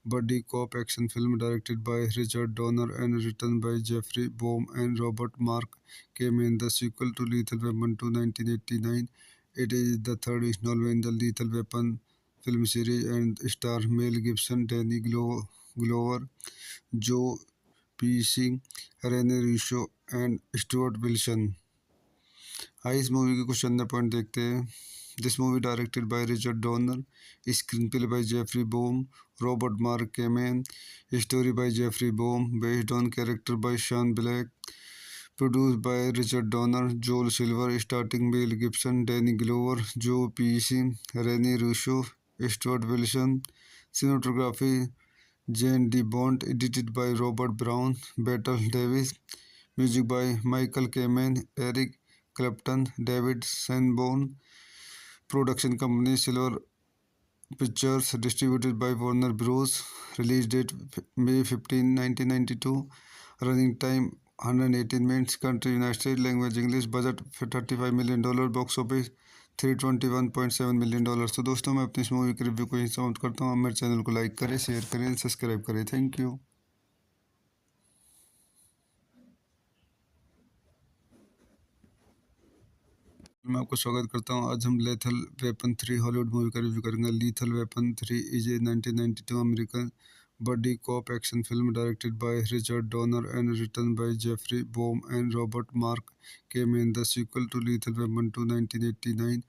body cop action film directed by Richard Donner and written by Jeffrey Boam and Robert Mark Kamen, the sequel to Lethal Weapon 2 1989। It is the third instalment in the Lethal Weapon film series and star Mel Gibson, Danny Glover, Joe Pesci, Rene Russo and Stuart Wilson। आइए इस मूवी के कुछ अंदर पॉइंट देखते हैं। This movie directed by Richard Donner, screen play by Jeffrey Boam, Robert Mark Kamen, story by Jeffrey Boam, based on character by Shane Black, produced by Richard Donner, Joel Silver, starting Mel Gibson, Danny Glover, Joe Pesci, Rene Russo, Stuart Wilson. Cinematography Jan D Bont, edited by Robert Brown, Battle Davis. Music by Michael Kamen, Eric Clapton, David Sanborn. Production company Silver Pictures, distributed by Warner Bros. Release date May 15, 1992। Running time 118 minutes. Country United State. Language English. Budget $35 million. Box office $321.7 million. तो दोस्तों, मैं अपनी इस मूवी के रिव्यू को यहीं समाप्त करता हूँ। मेरे चैनल को लाइक करें, शेयर करें, सब्सक्राइब करें। Thank you. मैं आपको स्वागत करता हूं। आज हम लेथल वेपन 3 हॉलीवुड मूवी का रिव्यू करेंगे। Lethal Weapon 3 is a 1992 American body cop action film directed by Richard Donner and written by Jeffrey Boam and Robert Mark Kamen, the sequel to Lethal Weapon 2 1989।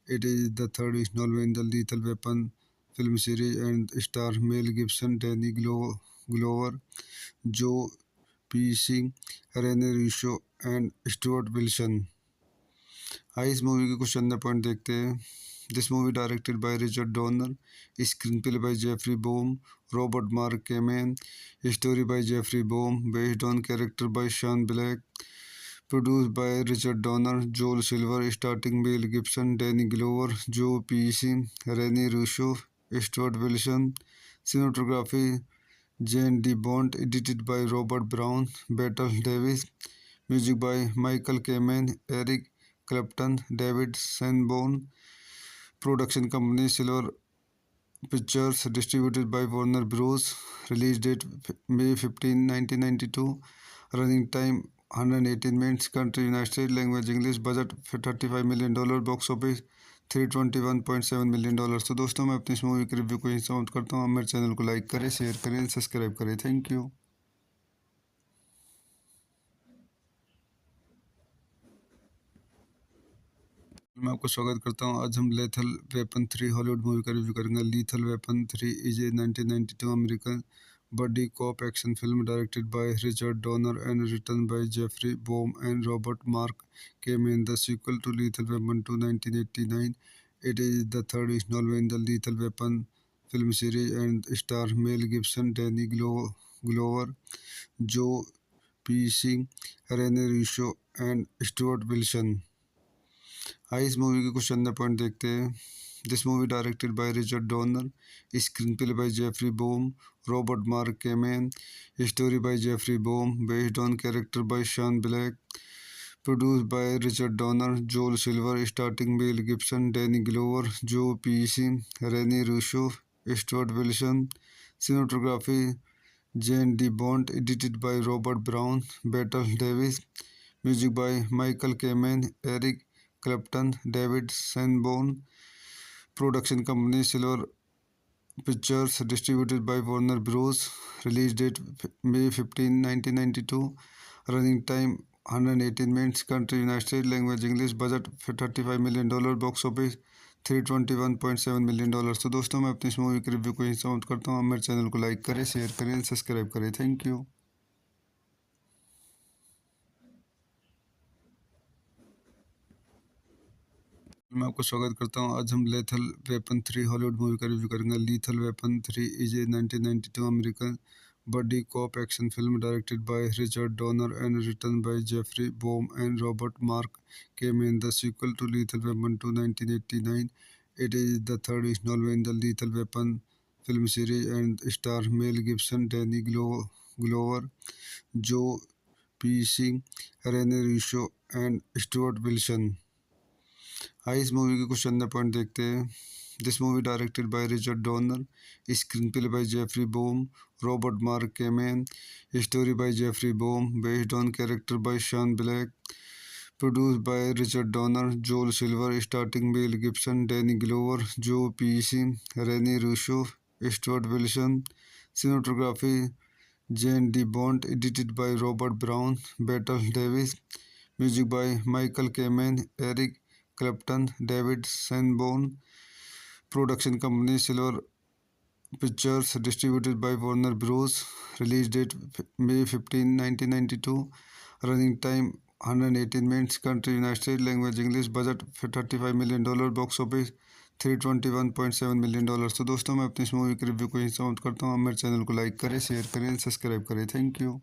It is the third instalment in the Lethal Weapon film series and star Mel Gibson, Danny Glover, Joe PC, Rene Russo and Stuart Wilson. आइए इस मूवी के कुछ अंदर पॉइंट देखते हैं। This movie directed by Richard Donner, screen play by Jeffrey Boam, Robert Mark Kamen, story by Jeffrey Boam, based on character by Shane Black, produced by Richard Donner, Joel Silver, starting Mel Gibson, Danny Glover, Joe Pesci, Rene Russo, Stuart Wilson. Cinematography Jan D Bont, edited by Robert Brown, Battle Davis. Music by Michael Kamen, Eric Clapton, David Sanborn. Production company Silver Pictures, distributed by Warner Bros. Release date May 15, 1992। Running time 118 minutes. Country United State. Language English. Budget $35 million. Box office $321.7 million. तो दोस्तों, मैं अपनी इस मूवी के रिव्यू को यहीं समाप्त करता हूँ। आप मेरे चैनल को लाइक करें, शेयर करें, सब्सक्राइब करें। Thank you. मैं आपको स्वागत करता हूं। आज हम लेथल वेपन 3 हॉलीवुड मूवी का रिव्यू करेंगे। Lethal Weapon 3 is a 1992 American body cop action film directed by Richard Donner and written by Jeffrey Boam and Robert Mark Kamen, the sequel to Lethal Weapon 2 1989। It is the third instalment in the Lethal Weapon film series and star Mel Gibson, Danny Glover, Joe PC, Rene Russo and Stuart Wilson. आइए इस मूवी के कुछ अंदर पॉइंट देखते हैं। This movie directed by Richard Donner, screen play by Jeffrey Boam, Robert Mark Kamen, story by Jeffrey Boam, based on character by Shane Black, produced by Richard Donner, Joel Silver, starting Mel Gibson, Danny Glover, Joe Pesci, Rene Russo, Stuart Wilson. Cinematography Jan D Bont, edited by Robert Brown, Battle Davis. Music by Michael Kamen, Eric Clapton, David Sanborn. Production company Silver Pictures, distributed by Warner Bros. Release date May 15, 1992। Running time 118 minutes. Country United State. Language English. Budget $35 million. Box office $321.7 million. तो दोस्तों, मैं अपनी इस मूवी के रिव्यू को यहीं समाप्त करता हूँ। मेरे चैनल को लाइक करें, शेयर करें, सब्सक्राइब करें। Thank you. मैं आपको स्वागत करता हूँ। आज हम लेथल वेपन 3 हॉलीवुड मूवी का रिव्यू करेंगे। Lethal Weapon 3 is a 1992 American body cop action film directed by Richard Donner and written by Jeffrey Boam and Robert Mark came in the sequel to Lethal Weapon 2 1989. It is the third installment in the Lethal Weapon film series and star Mel Gibson, Danny Glover, Joe Pesci, Rene Russo and Stuart Wilson. आइए इस मूवी के कुछ अंदर पॉइंट देखते हैं। This movie directed by Richard Donner, screen play by Jeffrey Boam, Robert Mark Kamen, story by Jeffrey Boam, based on character by Shane Black, produced by Richard Donner, Joel Silver, starring Mel Gibson, Danny Glover, Joe Pesci, Rene Russo, Stuart Wilson. Cinematography Jane D. Bond, edited by Robert Brown, Battle Davis. Music by Michael Kamen, Eric Clapton, David Sanborn. Production company Silver Pictures, distributed by Warner Bros. Release date May 15, 1992. Running time 118 minutes. Country United States. Language English. Budget $35 million. Box office $321.7 million. तो दोस्तों मैं अपनी इस मूवी के रिव्यू को यहीं समाप्त करता हूँ। आप मेरे चैनल को लाइक करें, शेयर करें, सब्सक्राइब करें। Thank you.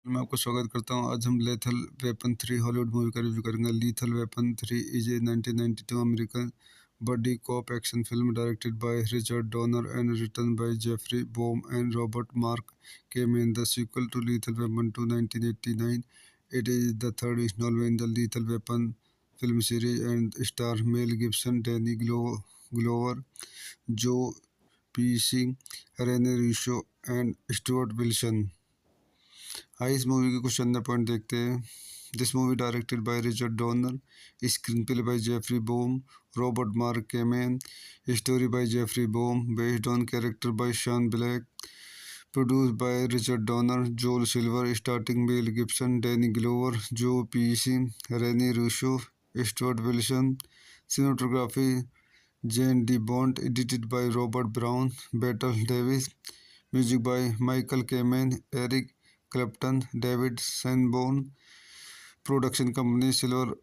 मैं आपको स्वागत करता हूँ। आज हम लेथल वेपन 3 हॉलीवुड मूवी का रिव्यू करेंगे। Lethal Weapon 3 is a 1992 American body cop action film directed by Richard Donner and written by Jeffrey Boam and Robert Mark came in the sequel to Lethal Weapon 2 1989. It is the third installment in the Lethal Weapon film series and star Mel Gibson, Danny Glover, Joe Pesci, Rene Russo and Stuart Wilson. आइए इस मूवी के कुछ अंदर पॉइंट देखते हैं। This movie directed by Richard Donner, screen play by Jeffrey Boam, Robert Mark Kamen, story by Jeffrey Boam, based on character by Shane Black, produced by Richard Donner, Joel Silver, starring Mel Gibson, Danny Glover, Joe Pesci, Rene Russo, Stuart Wilson. Cinematography Jane D. Bond, edited by Robert Brown, Battle Davis. Music by Michael Kamen, Eric Clapton, David Sanborn. Production company Silver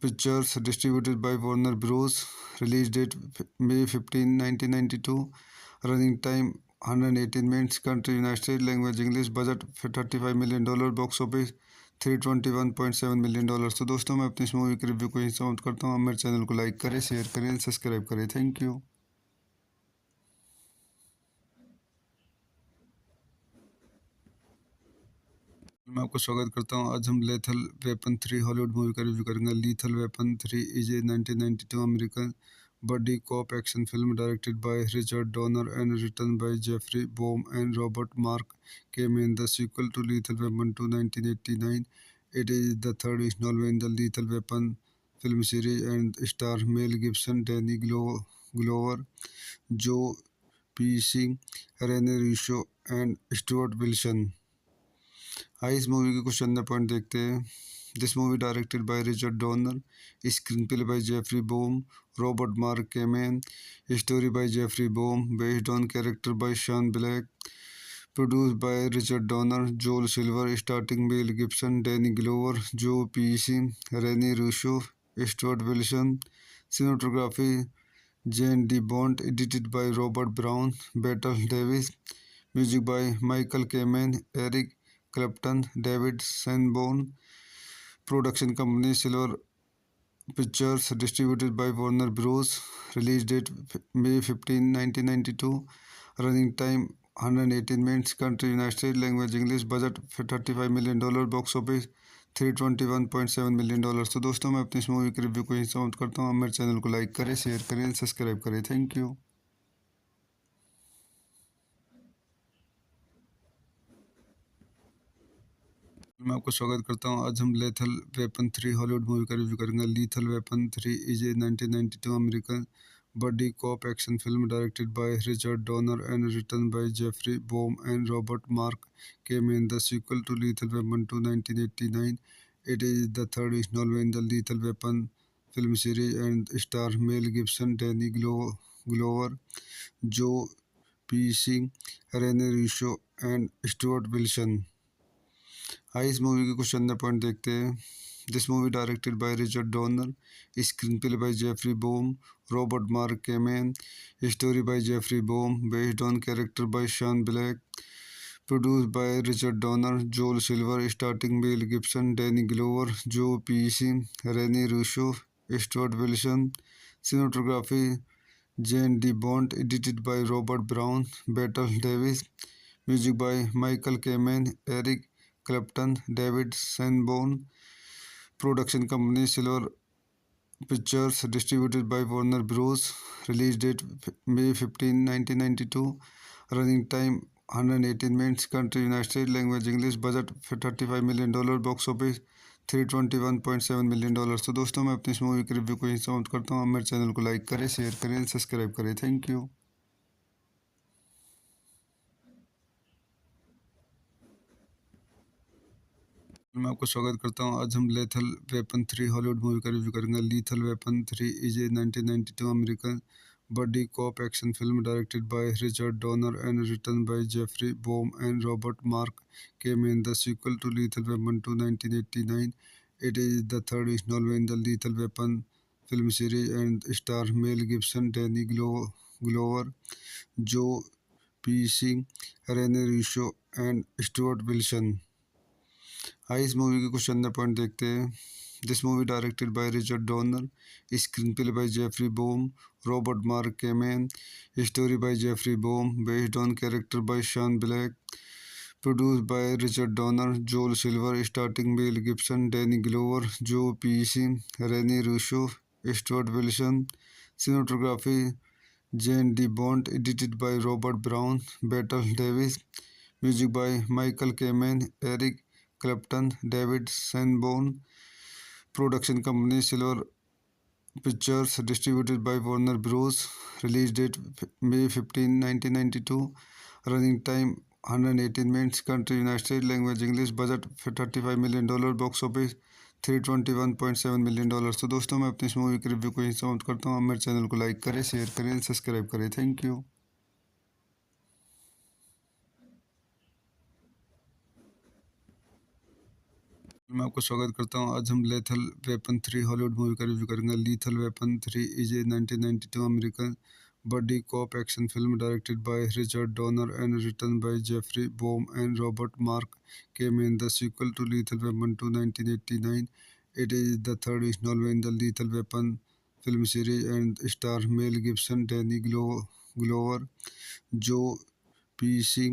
Pictures, distributed by Warner Bros. Release date May 15, 1992. Running time 118 minutes. Country United States. Language English. Budget $35 million. Box office $321.7 million. तो दोस्तों मैं अपनी इस मूवी के रिव्यू को यहीं समाप्त करता हूँ। मेरे चैनल को लाइक करें, शेयर करें, सब्सक्राइब करें। Thank you. मैं आपको स्वागत करता हूँ। आज हम लेथल वेपन 3 हॉलीवुड मूवी का रिव्यू करेंगे। Lethal Weapon 3 is a 1992 American body cop action film directed by Richard Donner and written by Jeffrey Boam and Robert Mark came in the sequel to Lethal Weapon 2 1989. It is the third installment in the Lethal Weapon film series and star Mel Gibson, Danny Glover, Joe Pesci, Rene Russo and Stuart Wilson. आइए इस मूवी के कुछ अंदर पॉइंट देखते हैं। This movie directed by Richard Donner, screen play by Jeffrey Boam, Robert Mark Kamen, story by Jeffrey Boam, based on character by Shane Black, produced by Richard Donner, Joel Silver, starring Mel Gibson, Danny Glover, Joe Pesci, Rene Russo, Stuart Wilson. Cinematography Jane D. Bond, edited by Robert Brown, Battle Davis. Music by Michael Kamen, Eric Clapton, David Sanborn. Production company Silver Pictures, distributed by Warner Bros. Release date May 15, 1992. Running time 118 minutes. Country United States. Language English. Budget $35 million. Box office $321.7 million. तो दोस्तों मैं अपनी इस मूवी के रिव्यू को यहीं समाप्त करता हूँ। आप मेरे चैनल को लाइक करें, शेयर करें, सब्सक्राइब करें। Thank you. मैं आपको स्वागत करता हूँ। आज हम लेथल वेपन 3 हॉलीवुड मूवी का रिव्यू करेंगे। Lethal Weapon 3 is a 1992 American body cop action film directed by Richard Donner and written by Jeffrey Boam and Robert Mark came in the sequel to Lethal Weapon 2 1989. It is the third installment in the Lethal Weapon film series and star Mel Gibson, Danny Glover, Joe Pesci, Rene Russo and Stuart Wilson. आइए इस मूवी के कुछ अंदर पॉइंट देखते हैं। This movie directed by Richard Donner, screen play by Jeffrey Boam, Robert Mark Kamen, story by Jeffrey Boam, based on character by Shane Black, produced by Richard Donner, Joel Silver, starting Mel Gibson, Danny Glover, Joe Pesci, Rene Russo, Stuart Wilson, cinematography Jan D Bont, edited by Robert Brown, Battle Davis, music by Michael Kamen, Eric Clapton, David Sanborn, production company Silver Pictures, distributed by Warner Bros, release date May 15, 1992, running time 118 minutes, country United States, language English, budget $35 million, box office $321.7 million। तो दोस्तों मैं अपनी इस मूवी के रिव्यू को यहीं समाप्त करता हूँ। आप मेरे चैनल को लाइक करें, शेयर करें, सब्सक्राइब करें। Thank you. मैं आपको स्वागत करता हूं। आज हम लेथल वेपन 3 हॉलीवुड मूवी का रिव्यू करेंगे। Lethal Weapon 3 is a 1992 American body cop action film directed by Richard Donner and written by Jeffrey Boam and Robert Mark Kamen, the sequel to Lethal Weapon 2 1989। It is the third installment in the Lethal Weapon film series and star Mel Gibson, Danny Glover, Joe Pesci, Rene Russo and Stuart Wilson। आइए इस मूवी के कुछ अंदर पॉइंट देखते हैं। This movie directed by Richard Donner, screen play by Jeffrey Boam, Robert Mark Kamen, story by Jeffrey Boam, based on character by Shane Black, produced by Richard Donner, Joel Silver, starting Mel Gibson, Danny Glover, Joe Pesci, Rene Russo, Stuart Wilson, cinematography Jan D Bont, edited by Robert Brown, Battle Davis, music by Michael Kamen, Eric Clapton, David Sanborn, production company Silver Pictures, distributed by Warner Bros, release date May 15, 1992, running time 118 minutes, country United States, language English, budget $35 million, box office $321.7 million। तो दोस्तों मैं अपनी इस मूवी के रिव्यू को यहीं समाप्त करता हूँ। आप मेरे चैनल को लाइक करें, शेयर करें, सब्सक्राइब करें। Thank you. मैं आपको स्वागत करता हूं। आज हम लेथल वेपन 3 हॉलीवुड मूवी का रिव्यू करेंगे। Lethal Weapon 3 is a 1992 American body cop action film directed by Richard Donner and written by Jeffrey Boam and Robert Mark Kamen, the sequel to Lethal Weapon 2 1989। It is the third instalment in the Lethal Weapon film series and star Mel Gibson, Danny Glover, Joe PC,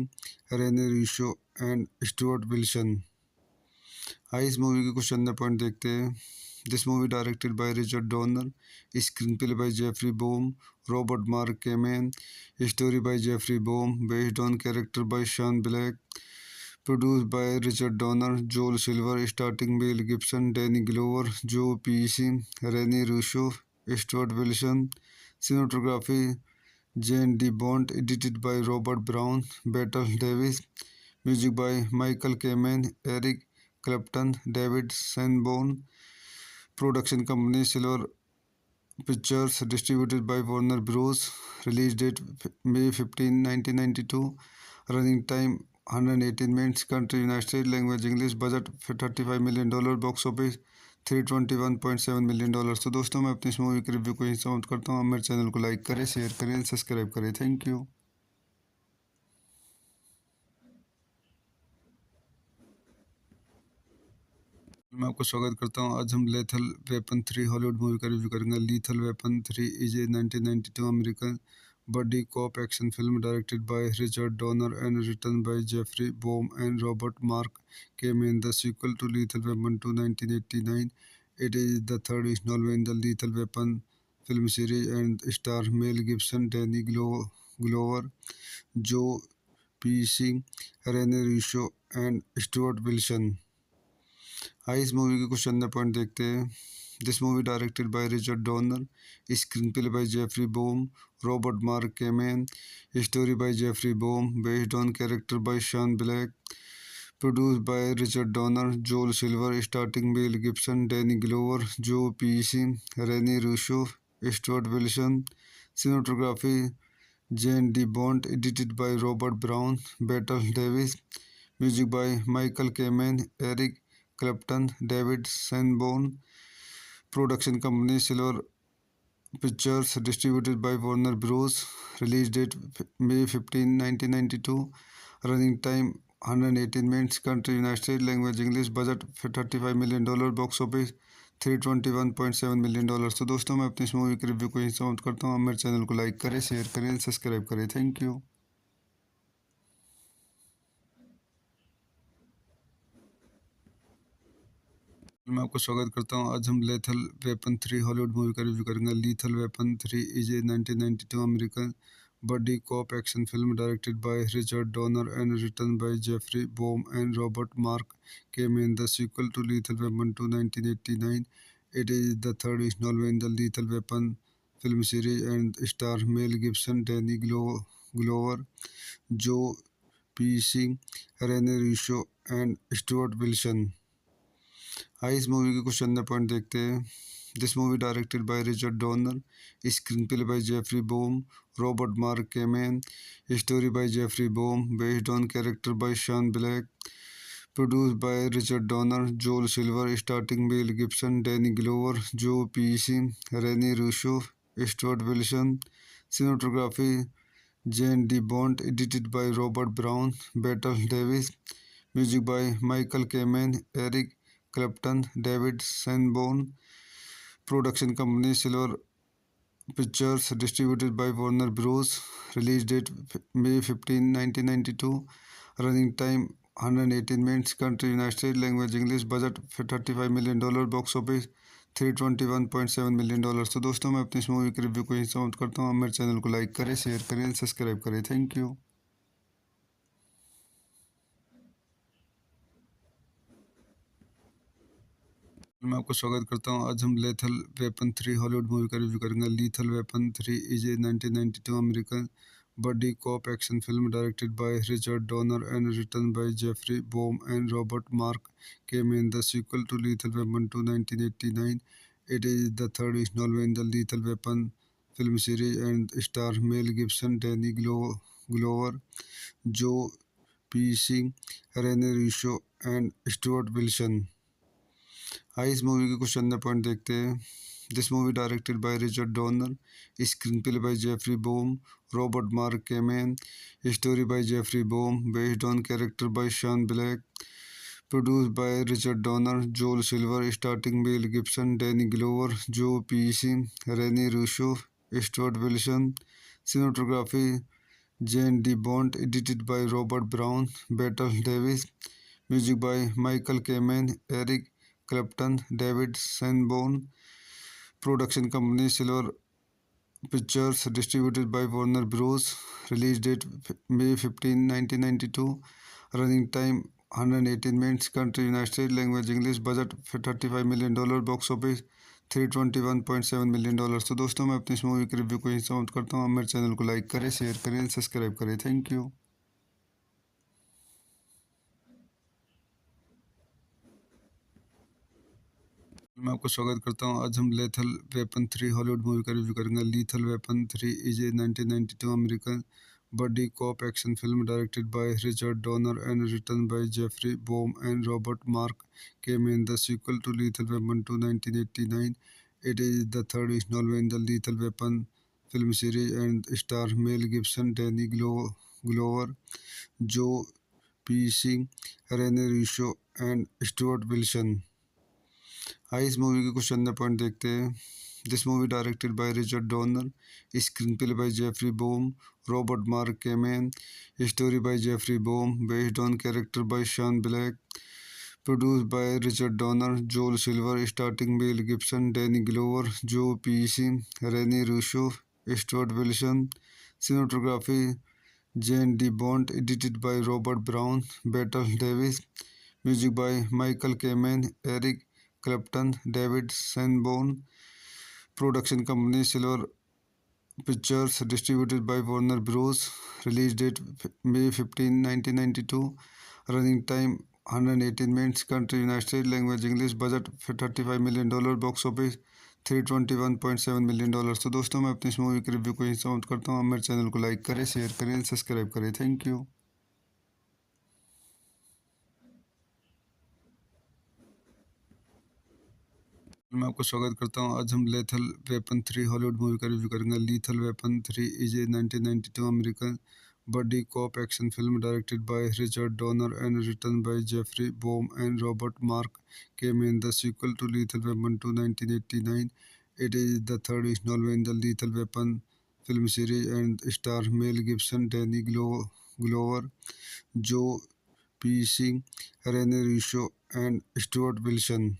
Rene Russo and Stuart Wilson. आइए इस मूवी के कुछ अंदर पॉइंट देखते हैं। This movie directed by Richard Donner, screen play by Jeffrey Boam, Robert Mark Kamen, story by Jeffrey Boam, based on character by Shane Black, produced by Richard Donner, Joel Silver, starting Mel Gibson, Danny Glover, Joe Pesci, Rene Russo, Stuart Wilson, cinematography Jan D Bont, edited by Robert Brown, Battle Davis, music by Michael Kamen, Eric Clapton, David Sanborn, production company Silver Pictures, distributed by Warner Bros, release date May 15, 1992, running time 118 minutes, country United States, language English, budget $35 million, box office $321.7 million। तो दोस्तों मैं अपनी इस मूवी के रिव्यू को यहीं समाप्त करता हूँ। आप मेरे चैनल को लाइक करें, शेयर करें, सब्सक्राइब करें। Thank you. मैं आपको स्वागत करता हूं। आज हम लेथल वेपन 3 हॉलीवुड मूवी का रिव्यू करेंगे। Lethal Weapon 3 is a 1992 American body cop action film directed by Richard Donner and written by Jeffrey Boam and Robert Mark Kamen, the sequel to Lethal Weapon 2 1989। It is the third instalment in the Lethal Weapon film series and star Mel Gibson, Danny Glover, Joe PC, Rene Russo and Stuart Wilson. आइए इस मूवी के कुछ अंदर पॉइंट देखते हैं। This movie directed by Richard Donner, screen play by Jeffrey Boam, Robert Mark Kamen, story by Jeffrey Boam, based on character by Shane Black, produced by Richard Donner, Joel Silver, starting Mel Gibson, Danny Glover, Joe Pesci, Rene Russo, Stuart Wilson, cinematography Jan D Bont, edited by Robert Brown, Battle Davis, music by Michael Kamen, Eric Clapton, David Sanborn. Production company Silver Pictures, distributed by Warner Bros. Release date May 15, 1992। Running time 118 minutes. Country United State. Language English. Budget $35 million. Box office $321.7 million. तो दोस्तों, मैं अपनी इस मूवी के रिव्यू को यहीं समाप्त करता हूँ। आप मेरे चैनल को लाइक करें, शेयर करें, सब्सक्राइब करें। Thank you. मैं आपको स्वागत करता हूं। आज हम लेथल वेपन 3 हॉलीवुड मूवी का रिव्यू करेंगे। Lethal Weapon 3 is a 1992 American body cop action film directed by Richard Donner and written by Jeffrey Boam and Robert Mark Kamen, the sequel to Lethal Weapon 2 1989। It is the third installment in the Lethal Weapon film series and stars Mel Gibson, Danny Glover, Joe Pesci, Rene Russo and Stuart Wilson। आइए इस मूवी के कुछ अंदर पॉइंट देखते हैं। This movie directed by Richard Donner, screen play by Jeffrey Boam, Robert Mark Kamen, story by Jeffrey Boam, based on character by Shane Black, produced by Richard Donner, Joel Silver, starting Mel Gibson, Danny Glover, Joe Pesci, Rene Russo, Stuart Wilson. Cinematography Jan de Bont, edited by Robert Brown, Battle Davis. Music by Michael Kamen, Eric Clapton, David Sanborn. Production company Silver Pictures, distributed by Warner Bros. Release date May 15, 1992। Running time 118 minutes. Country United State. Language English. Budget $35 million. Box office $321.7 million. तो दोस्तों, मैं अपनी इस मूवी के रिव्यू को यहीं समाप्त करता हूँ। आप मेरे चैनल को लाइक करें, शेयर करें, सब्सक्राइब करें। Thank you. मैं आपको स्वागत करता हूं। आज हम लेथल वेपन 3 हॉलीवुड मूवी का रिव्यू करेंगे। Lethal Weapon 3 is a 1992 American body cop action film directed by Richard Donner and written by Jeffrey Boam and Robert Mark Kamen, the sequel to Lethal Weapon 2 1989। It is the third installment in the Lethal Weapon film series and stars Mel Gibson, Danny Glover, Joe Pesci, Rene Russo and Stuart Wilson। आइए इस मूवी के कुछ अंदर पॉइंट देखते हैं। This movie directed by Richard Donner, screen play by Jeffrey Boam, Robert Mark Kamen, story by Jeffrey Boam, based on character by Shane Black, produced by Richard Donner, Joel Silver, starting Mel Gibson, Danny Glover, Joe Pesci, Rene Russo, Stuart Wilson. Cinematography Jan de Bont, edited by Robert Brown, Battle Davis. Music by Michael Kamen, Eric Clapton, David Sanborn. Production company Silver Pictures, distributed by Warner Bros. Release date May 15, 1992। Running time 118 minutes. Country United State. Language English. Budget $35 million. Box office $321.7 million. तो दोस्तों, मैं अपनी इस मूवी के रिव्यू को यहीं समाप्त करता हूँ। आप मेरे चैनल को लाइक करें, शेयर करें, सब्सक्राइब करें। Thank you. मैं आपको स्वागत करता हूं। आज हम लेथल वेपन 3 हॉलीवुड मूवी का रिव्यू करेंगे। Lethal Weapon 3 is a 1992 American body cop action film directed by Richard Donner and written by Jeffrey Boam and Robert Mark Kamen, the sequel to Lethal Weapon 2 1989। It is the third installment in the Lethal Weapon film series and stars Mel Gibson, Danny Glover, Joe Pesci, Rene Russo and Stuart Wilson। आइए इस मूवी के कुछ अंदर पॉइंट देखते हैं। This movie directed by Richard Donner, screen play by Jeffrey Boam, Robert Mark Kamen, story by Jeffrey Boam, based on character by Shane Black, produced by Richard Donner, Joel Silver, starting Mel Gibson, Danny Glover, Joe Pesci, Rene Russo, Stuart Wilson. Cinematography Jan de Bont, edited by Robert Brown, Battle Davis. Music by Michael Kamen, Eric Clapton, David Sanborn. Production company Silver Pictures, distributed by Warner Bros. Release date May 15, 1992। Running time 118 minutes. Country United State. Language English. Budget $35 million. Box office $321.7 million. तो दोस्तों, मैं अपनी इस मूवी के रिव्यू को यहीं समाप्त करता हूँ। आप मेरे चैनल को लाइक करें, शेयर करें, सब्सक्राइब करें। Thank you. मैं आपको स्वागत करता हूँ। आज हम लेथल वेपन 3 हॉलीवुड मूवी का रिव्यू करेंगे। Lethal Weapon 3 is a 1992 American body cop action film directed by Richard Donner and written by Jeffrey Boam and Robert Mark came in the sequel to Lethal Weapon 2 1989. It is the third installment in the Lethal Weapon film series and star Mel Gibson, Danny Glover, Joe Pesci, Rene Russo and Stuart Wilson.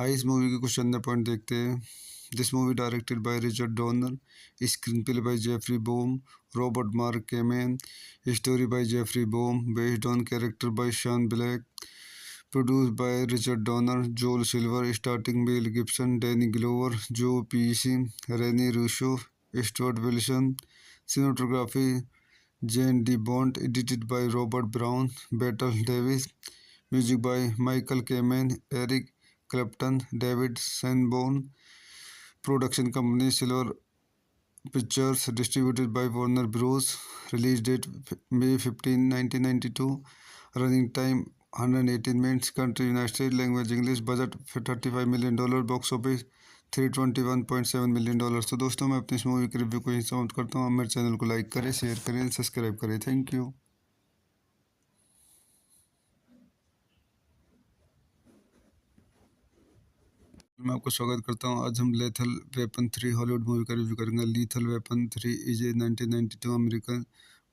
आइए इस मूवी के कुछ अंदर पॉइंट देखते हैं। This movie directed by Richard Donner, screen play by Jeffrey Boam, Robert Mark Kamen, story by Jeffrey Boam, based on character by Shane Black, produced by Richard Donner, Joel Silver, starting Mel Gibson, Danny Glover, Joe Pesci, Rene Russo, Stuart Wilson, cinematography Jan D Bont, edited by Robert Brown, Battle Davis, music by Michael Kamen, Eric Clapton, David Sanborn, production company Silver Pictures, distributed by Warner Bros, release date May 15, 1992, running time 118 minutes, country United State, language English, budget $35 million, box office $321.7 million. तो दोस्तों मैं अपनी इस मूवी के रिव्यू को यहीं समाप्त करता हूँ। मेरे चैनल को लाइक करें, शेयर करें, सब्सक्राइब करें। Thank you. मैं आपको स्वागत करता हूँ। आज हम लेथल वेपन 3 हॉलीवुड मूवी का रिव्यू करेंगे। Lethal Weapon 3 is a 1992 American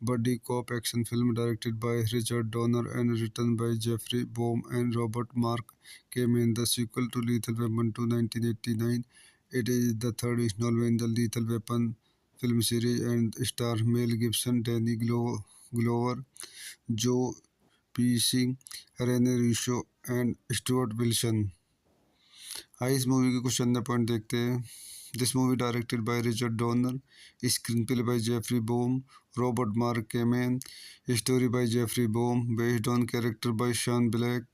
body cop action film directed by Richard Donner and written by Jeffrey Boam and Robert Mark came in the sequel to Lethal Weapon 2 1989. It is the third installment in the Lethal Weapon film series and star Mel Gibson, Danny Glover, Joe Pesci, Rene Russo and Stuart Wilson. आइए इस मूवी के कुछ अंदर पॉइंट देखते हैं। This movie directed by Richard Donner, screen play by Jeffrey Boam, Robert Mark Kamen, story by Jeffrey Boam, based on character by Shane Black,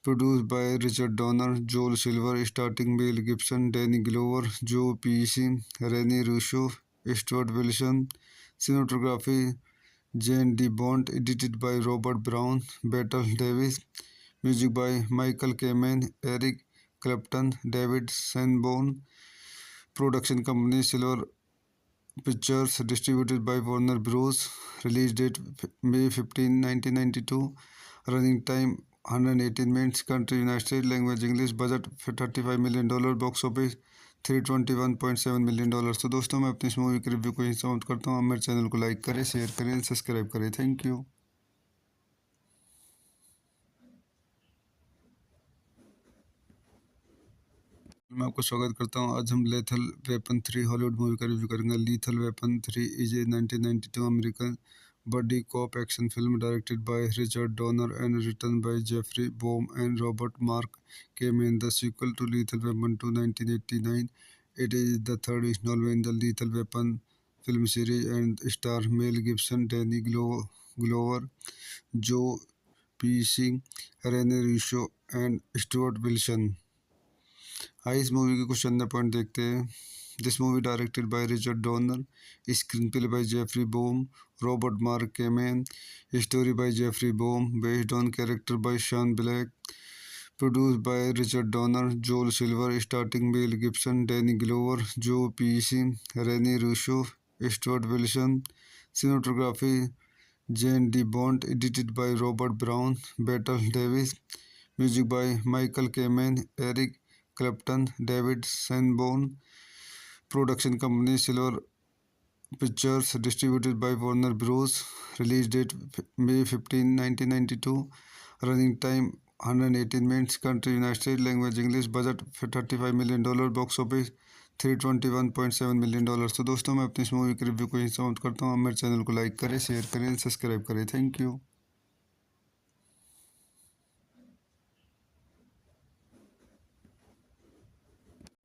produced by Richard Donner, Joel Silver, starting Mel Gibson, Danny Glover, Joe Pesci, Rene Russo, Stuart Wilson, cinematography Jan D Bont, edited by Robert Brown, Battle Davis, music by Michael Kamen, Eric Clapton, David Sanborn, production company Silver Pictures, distributed by Warner Bros, release date May 15, 1992, running time 118 minutes, country United State, language English, budget $35 million, box office $321.7 million. तो दोस्तों मैं अपनी इस मूवी के रिव्यू को यहीं समाप्त करता हूँ। मेरे चैनल को लाइक करें, शेयर करें, सब्सक्राइब करें। Thank you. मैं आपको स्वागत करता हूँ। आज हम लेथल वेपन 3 हॉलीवुड मूवी का रिव्यू करेंगे। Lethal Weapon 3 is a 1992 American body cop action film directed by Richard Donner and written by Jeffrey Boam and Robert Mark came in the sequel to Lethal Weapon 2 1989. It is the third installment in the Lethal Weapon film series and star Mel Gibson, Danny Glover, Joe Pesci, Rene Russo and Stuart Wilson. आइए इस मूवी के कुछ अंदर पॉइंट देखते हैं। This movie directed by Richard Donner, screen play by Jeffrey Boam, Robert Mark Kamen, story by Jeffrey Boam, based on character by Shane Black, produced by Richard Donner, Joel Silver, starting Mel Gibson, Danny Glover, Joe Pesci, Rene Russo, Stuart Wilson, cinematography Jan D Bont, edited by Robert Brown, Battle Davis, music by Michael Kamen, Eric Clapton, David Sanborn, production company Silver Pictures, distributed by Warner Bros, release date May 15, 1992, running time 118 minutes, country United State, language English, budget $35 million, box office $321.7 million. तो दोस्तों मैं अपनी इस मूवी के रिव्यू को यहीं समाप्त करता हूँ। मेरे चैनल को लाइक करें, शेयर करें, सब्सक्राइब करें। Thank you.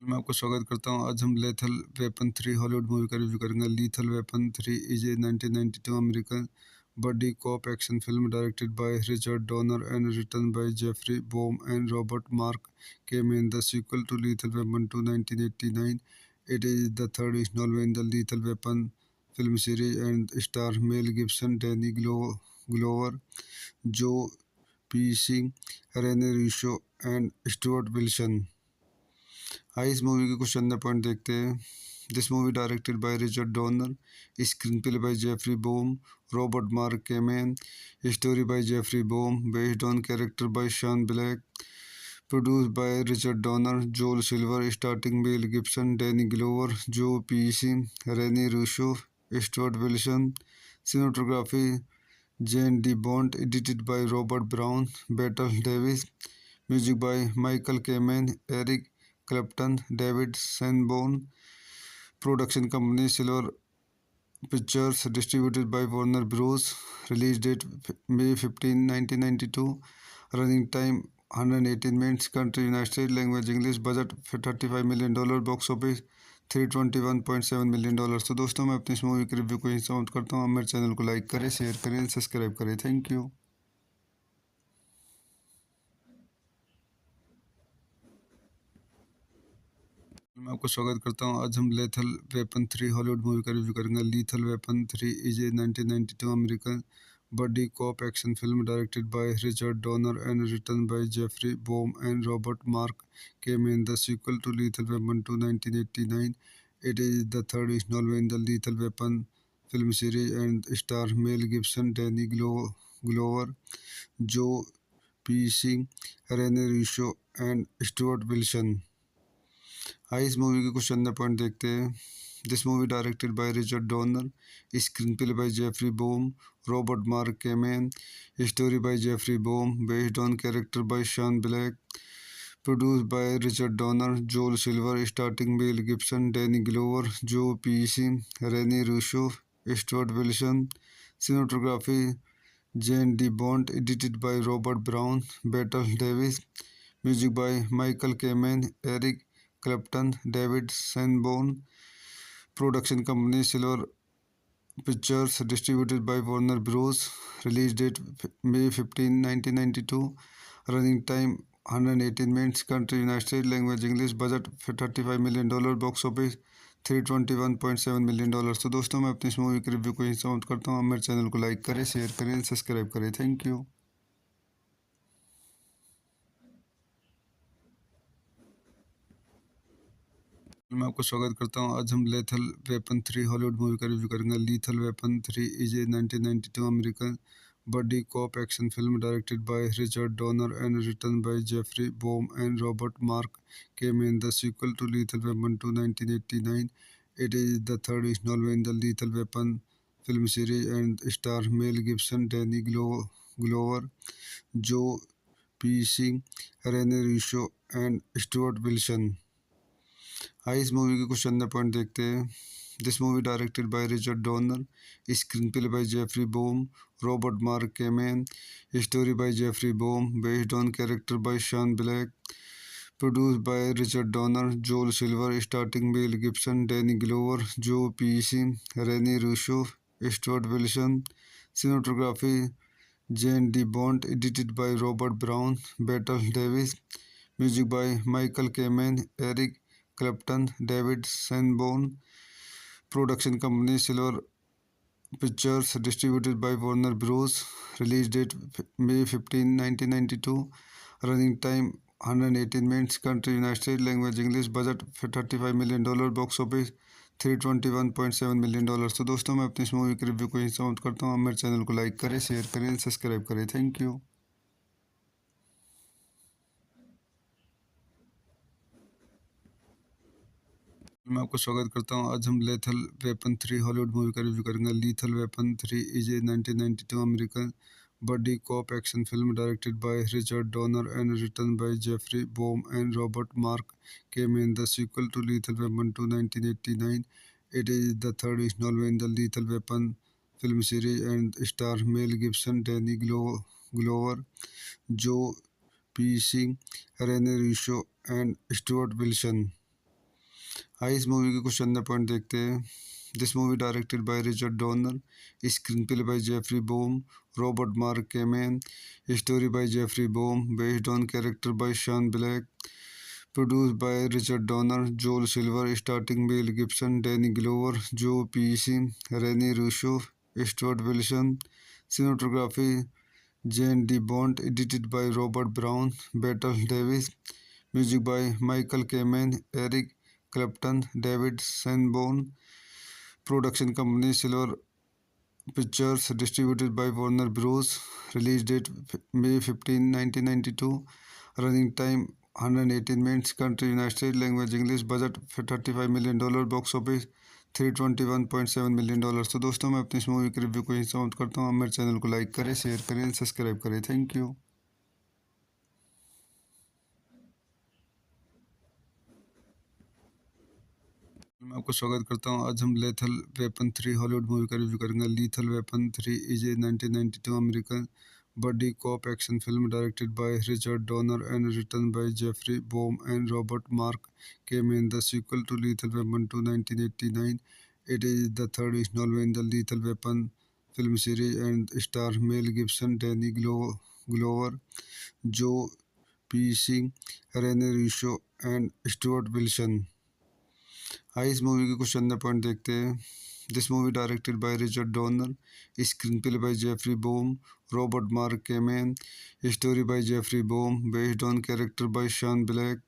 मैं आपको स्वागत करता हूँ। आज हम लेथल वेपन 3 हॉलीवुड मूवी का रिव्यू करेंगे। Lethal Weapon 3 is a 1992 American body cop action film directed by Richard Donner and written by Jeffrey Boam and Robert Mark came in the sequel to Lethal Weapon 2 1989. It is the third installment in the Lethal Weapon film series and star Mel Gibson, Danny Glover, Joe Pesci, Rene Russo and Stuart Wilson. आइए इस मूवी के कुछ अंदर पॉइंट देखते हैं। This movie directed by Richard Donner, screen play by Jeffrey Boam, Robert Mark Kamen, story by Jeffrey Boam, based on character by Shane Black, produced by Richard Donner, Joel Silver, starring Mel Gibson, Danny Glover, Joe Pesci, Rene Russo, Stuart Wilson, cinematography Jane D. Bond, edited by Robert Brown, Battle Davis, music by Michael Kamen, Eric Clapton, David Sanborn, production company Silver Pictures, distributed by Warner Bros. Release date May 15, 1992. Running time 118 minutes. Country United States. Language English. Budget $35 million. Box office $321.7 million। तो दोस्तों मैं अपनी इस मूवी के रिव्यू को यहीं समाप्त करता हूँ। आप मेरे चैनल को लाइक करें, शेयर करें, सब्सक्राइब करें। Thank you. मैं आपको स्वागत करता हूं। आज हम लेथल वेपन 3 हॉलीवुड मूवी का रिव्यू करेंगे। Lethal Weapon 3 is a 1992 American body cop action film directed by Richard Donner and written by Jeffrey Boam and Robert Mark Kamen, the sequel to Lethal Weapon 2 1989। It is the third instalment in the Lethal Weapon film series and star Mel Gibson, Danny Glover, Joe PC, Rene Russo and Stuart Wilson. आइए इस मूवी के कुछ अंदर पॉइंट देखते हैं। This movie directed by Richard Donner, screen play by Jeffrey Boam, Robert Mark Kamen, story by Jeffrey Boam, based on character by Shane Black, produced by Richard Donner, Joel Silver, starring Mel Gibson, Danny Glover, Joe Pesci, Rene Russo, Stuart Wilson, cinematography Jane D. Bond, edited by Robert Brown, Battle Davis, music by Michael Kamen, Eric Clapton, David Sanborn, production company Silver Pictures, distributed by Warner Bros. Release date May 15, 1992. Running time 118 minutes. Country United States. Language English. Budget $35 million. Box office $321.7 million। तो दोस्तों मैं अपनी इस मूवी के रिव्यू को यहीं समाप्त करता हूँ। आप मेरे चैनल को लाइक करें, शेयर करें, सब्सक्राइब करें। Thank you. मैं आपको स्वागत करता हूं। आज हम लेथल वेपन 3 हॉलीवुड मूवी का रिव्यू करेंगे। Lethal Weapon 3 is a 1992 American body cop action film directed by Richard Donner and written by Jeffrey Boam and Robert Mark Kamen, the sequel to Lethal Weapon 2 1989। It is the third instalment in the Lethal Weapon film series and star Mel Gibson, Danny Glover, Joe PC, Rene Russo and Stuart Wilson. आइए इस मूवी के कुछ अंदर पॉइंट देखते हैं। This movie directed by Richard Donner, screen play by Jeffrey Boam, Robert Mark Kamen, story by Jeffrey Boam, based on character by Shane Black, produced by Richard Donner, Joel Silver, starring Mel Gibson, Danny Glover, Joe Pesci, Rene Russo, Stuart Wilson, cinematography Jane D. Bond, edited by Robert Brown, Battle Davis, music by Michael Kamen, Eric Clapton, David Sanborn, production company Silver Pictures, distributed by Warner Bros. Release date May 15, 1992. Running time 118 minutes. Country United States. Language English. Budget $35 million. Box office $321.7 million। तो दोस्तों मैं अपनी इस मूवी के रिव्यू को यहीं समाप्त करता हूँ। आप मेरे चैनल को लाइक करें, शेयर करें, सब्सक्राइब करें। Thank you. मैं आपको स्वागत करता हूं। आज हम लेथल वेपन 3 हॉलीवुड मूवी का रिव्यू करेंगे। Lethal Weapon 3 is a 1992 American body cop action film directed by Richard Donner and written by Jeffrey Boam and Robert Mark Kamen, the sequel to Lethal Weapon 2 1989। It is the third instalment in the Lethal Weapon film series and star Mel Gibson, Danny Glover, Joe PC, Rene Russo and Stuart Wilson. आइए इस मूवी के कुछ अंदर पॉइंट देखते हैं। This movie directed by Richard Donner, screen play by Jeffrey Boam, Robert Mark Kamen, story by Jeffrey Boam, based on character by Shane Black, produced by Richard Donner, Joel Silver, starring Mel Gibson, Danny Glover, Joe Pesci, Rene Russo, Stuart Wilson, cinematography Jane D. Bond, edited by Robert Brown, Battle Davis, music by Michael Kamen, Eric Clapton, David Sanborn. Production company Silver Pictures, distributed by Warner Bros. Release date May 15, 1992। Running time 118 minutes. Country United State. Language English. Budget $35 million. Box office $321.7 million. तो दोस्तों, मैं अपनी इस मूवी के रिव्यू को यहीं समाप्त करता हूँ। मेरे चैनल को लाइक करें, शेयर करें, सब्सक्राइब करें। Thank you. मैं आपको स्वागत करता हूं। आज हम लेथल वेपन 3 हॉलीवुड मूवी का रिव्यू करेंगे। Lethal Weapon 3 is a 1992 American body cop action film directed by Richard Donner and written by Jeffrey Boam and Robert Mark Kamen, the sequel to Lethal Weapon 2 1989। It is the third installment in the Lethal Weapon film series and stars Mel Gibson, Danny Glover, Joe Pesci, Rene Russo and Stuart Wilson। आइए इस मूवी के कुछ अंदर पॉइंट देखते हैं। This movie directed by Richard Donner, screen play by Jeffrey Boam, Robert Mark Kamen, story by Jeffrey Boam, based on character by Shane Black,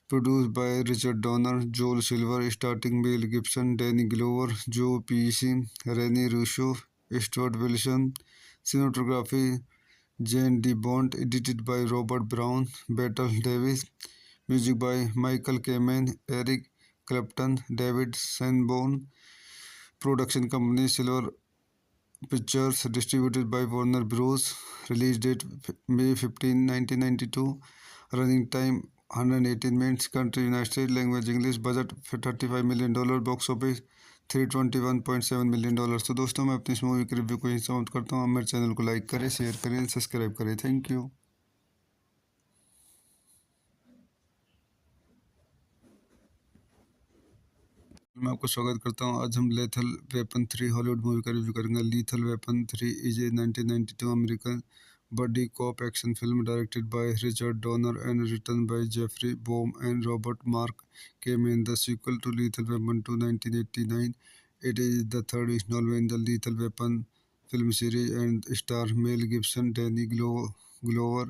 produced by Richard Donner, Joel Silver, starting Mel Gibson, Danny Glover, Joe Pesci, Rene Russo, Stuart Wilson. Cinematography Jan D Bont, edited by Robert Brown, Battle Davis. Music by Michael Kamen, Eric Clapton, David Sanborn. Production company Silver Pictures, distributed by Warner Bros. Release date May 15, 1992। Running time 118 minutes. Country United State. Language English. Budget $35 million. Box office $321.7 million. तो दोस्तों, मैं अपनी इस मूवी के रिव्यू को यहीं समाप्त करता हूँ। मेरे चैनल को लाइक करें, शेयर करें, सब्सक्राइब करें। Thank you. मैं आपको स्वागत करता हूं। आज हम लेथल वेपन 3 हॉलीवुड मूवी का रिव्यू करेंगे। Lethal Weapon 3 is a 1992 American body cop action film directed by Richard Donner and written by Jeffrey Boam and Robert Mark Kamen, the sequel to Lethal Weapon 2 1989। It is the third installment in the Lethal Weapon film series and stars Mel Gibson, Danny Glover,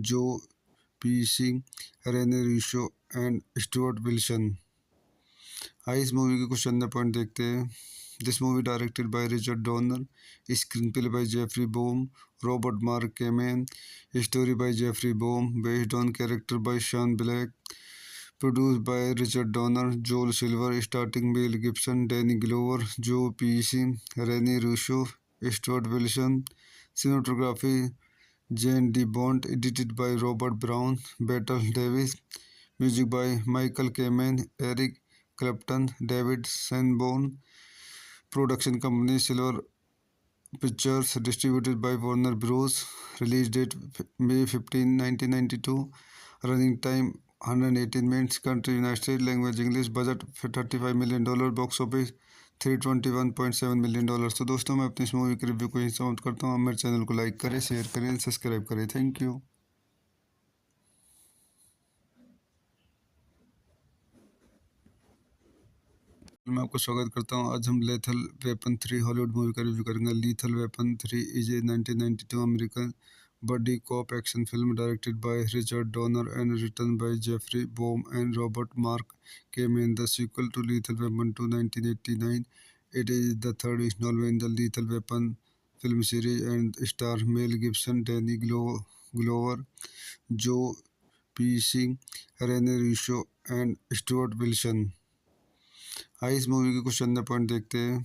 Joe Pesci, Rene Russo and Stuart Wilson। आइए इस मूवी के कुछ अंदर पॉइंट देखते हैं। This movie directed by Richard Donner, screen play by Jeffrey Boam, Robert Mark Kamen, story by Jeffrey Boam, based on character by Shane Black, produced by Richard Donner, Joel Silver, starting Mel Gibson, Danny Glover, Joe Pesci, Rene Russo, Stuart Wilson. Cinematography Jan D Bont, edited by Robert Brown, Battle Davis. Music by Michael Kamen, Eric Clapton, David Sanborn. Production company Silver Pictures, distributed by Warner Bros. Release date May 15, 1992। Running time 118 minutes. Country United State. Language English. Budget $35 million. Box office $321.7 million. तो दोस्तों, मैं अपनी इस मूवी के रिव्यू को यहीं समाप्त करता हूँ। मेरे चैनल को लाइक करें, शेयर करें, सब्सक्राइब करें। Thank you. मैं आपको स्वागत करता हूं। आज हम लेथल वेपन 3 हॉलीवुड मूवी का रिव्यू करेंगे। Lethal Weapon 3 is a 1992 American body cop action film directed by Richard Donner and written by Jeffrey Boam and Robert Mark Kamen, the sequel to Lethal Weapon 2 1989। It is the third installment in the Lethal Weapon film series and stars Mel Gibson, Danny Glover, Joe Pesci, Rene Russo and Stuart Wilson। आइए इस मूवी के कुछ अंदर पॉइंट देखते हैं।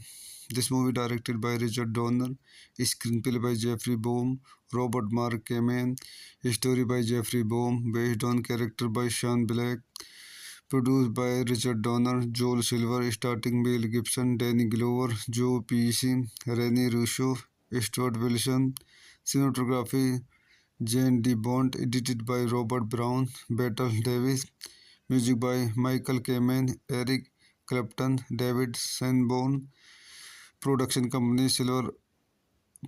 This movie directed by Richard Donner, screen play by Jeffrey Boam, Robert Mark Kamen, story by Jeffrey Boam, based on character by Shane Black, produced by Richard Donner, Joel Silver, starting Mel Gibson, Danny Glover, Joe Pesci, Rene Russo, Stuart Wilson. Cinematography Jan D Bont, edited by Robert Brown, Battle Davis. Music by Michael Kamen, Eric Clapton, David Sanborn. Production company Silver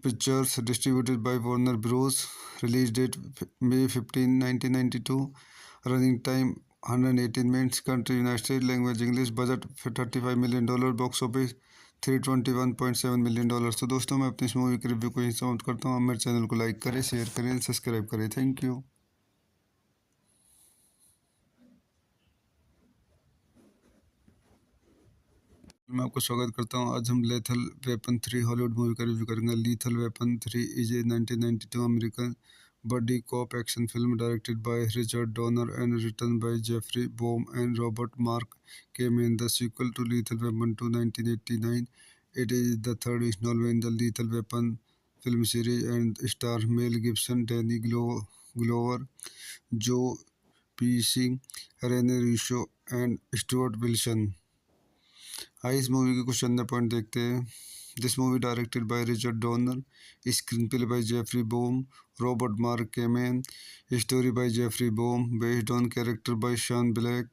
Pictures, distributed by Warner Bros. Release date May 15, 1992। Running time 118 minutes. Country United State. Language English. Budget $35 million. Box office $321.7 million. तो दोस्तों, मैं अपनी इस मूवी के रिव्यू को यहीं समाप्त करता हूँ। मेरे चैनल को लाइक करें, शेयर करें, सब्सक्राइब करें। Thank you. मैं आपको स्वागत करता हूँ। आज हम लेथल वेपन 3 हॉलीवुड मूवी का रिव्यू करेंगे। Lethal Weapon 3 is a 1992 American body cop action film directed by Richard Donner and written by Jeffrey Boam and Robert Mark came in the sequel to Lethal Weapon 2 1989. It is the third installment in the Lethal Weapon film series and star Mel Gibson, Danny Glover, Joe Pesci, Rene Russo and Stuart Wilson. आइए इस मूवी के कुछ अंदर पॉइंट देखते हैं। This movie directed by Richard Donner, screen play by Jeffrey Boam, Robert Mark Kamen, story by Jeffrey Boam, based on character by Shane Black,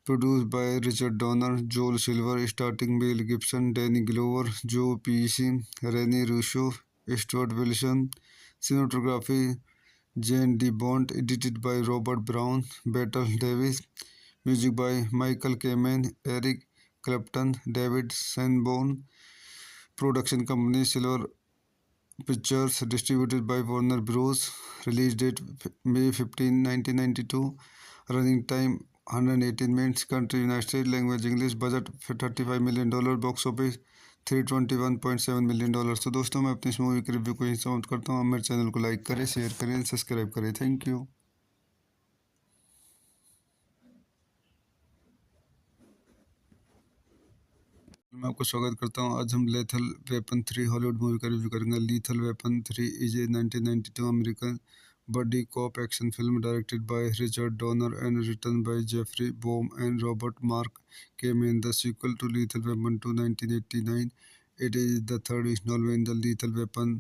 produced by Richard Donner, Joel Silver, starting Mel Gibson, Danny Glover, Joe Pesci, Rene Russo, Stuart Wilson, cinematography Jan D Bont, edited by Robert Brown, Battle Davis, music by Michael Kamen, Eric Clapton, David Sanborn, production company Silver Pictures, distributed by Warner Bros, release date May 15, 1992, running time 118 minutes, country United States, language English, budget $35 million, box office $321.7 million। तो दोस्तों मैं अपनी इस मूवी के रिव्यू को यहीं समाप्त करता हूँ। मेरे चैनल को लाइक करें, शेयर करें, सब्सक्राइब करें। Thank you. मैं आपको स्वागत करता हूँ। आज हम लेथल वेपन 3 हॉलीवुड मूवी का रिव्यू करेंगे। Lethal Weapon 3 is a 1992 American body cop action film directed by Richard Donner and written by Jeffrey Boam and Robert Mark came in the sequel to Lethal Weapon 2 1989. It is the third installment in the Lethal Weapon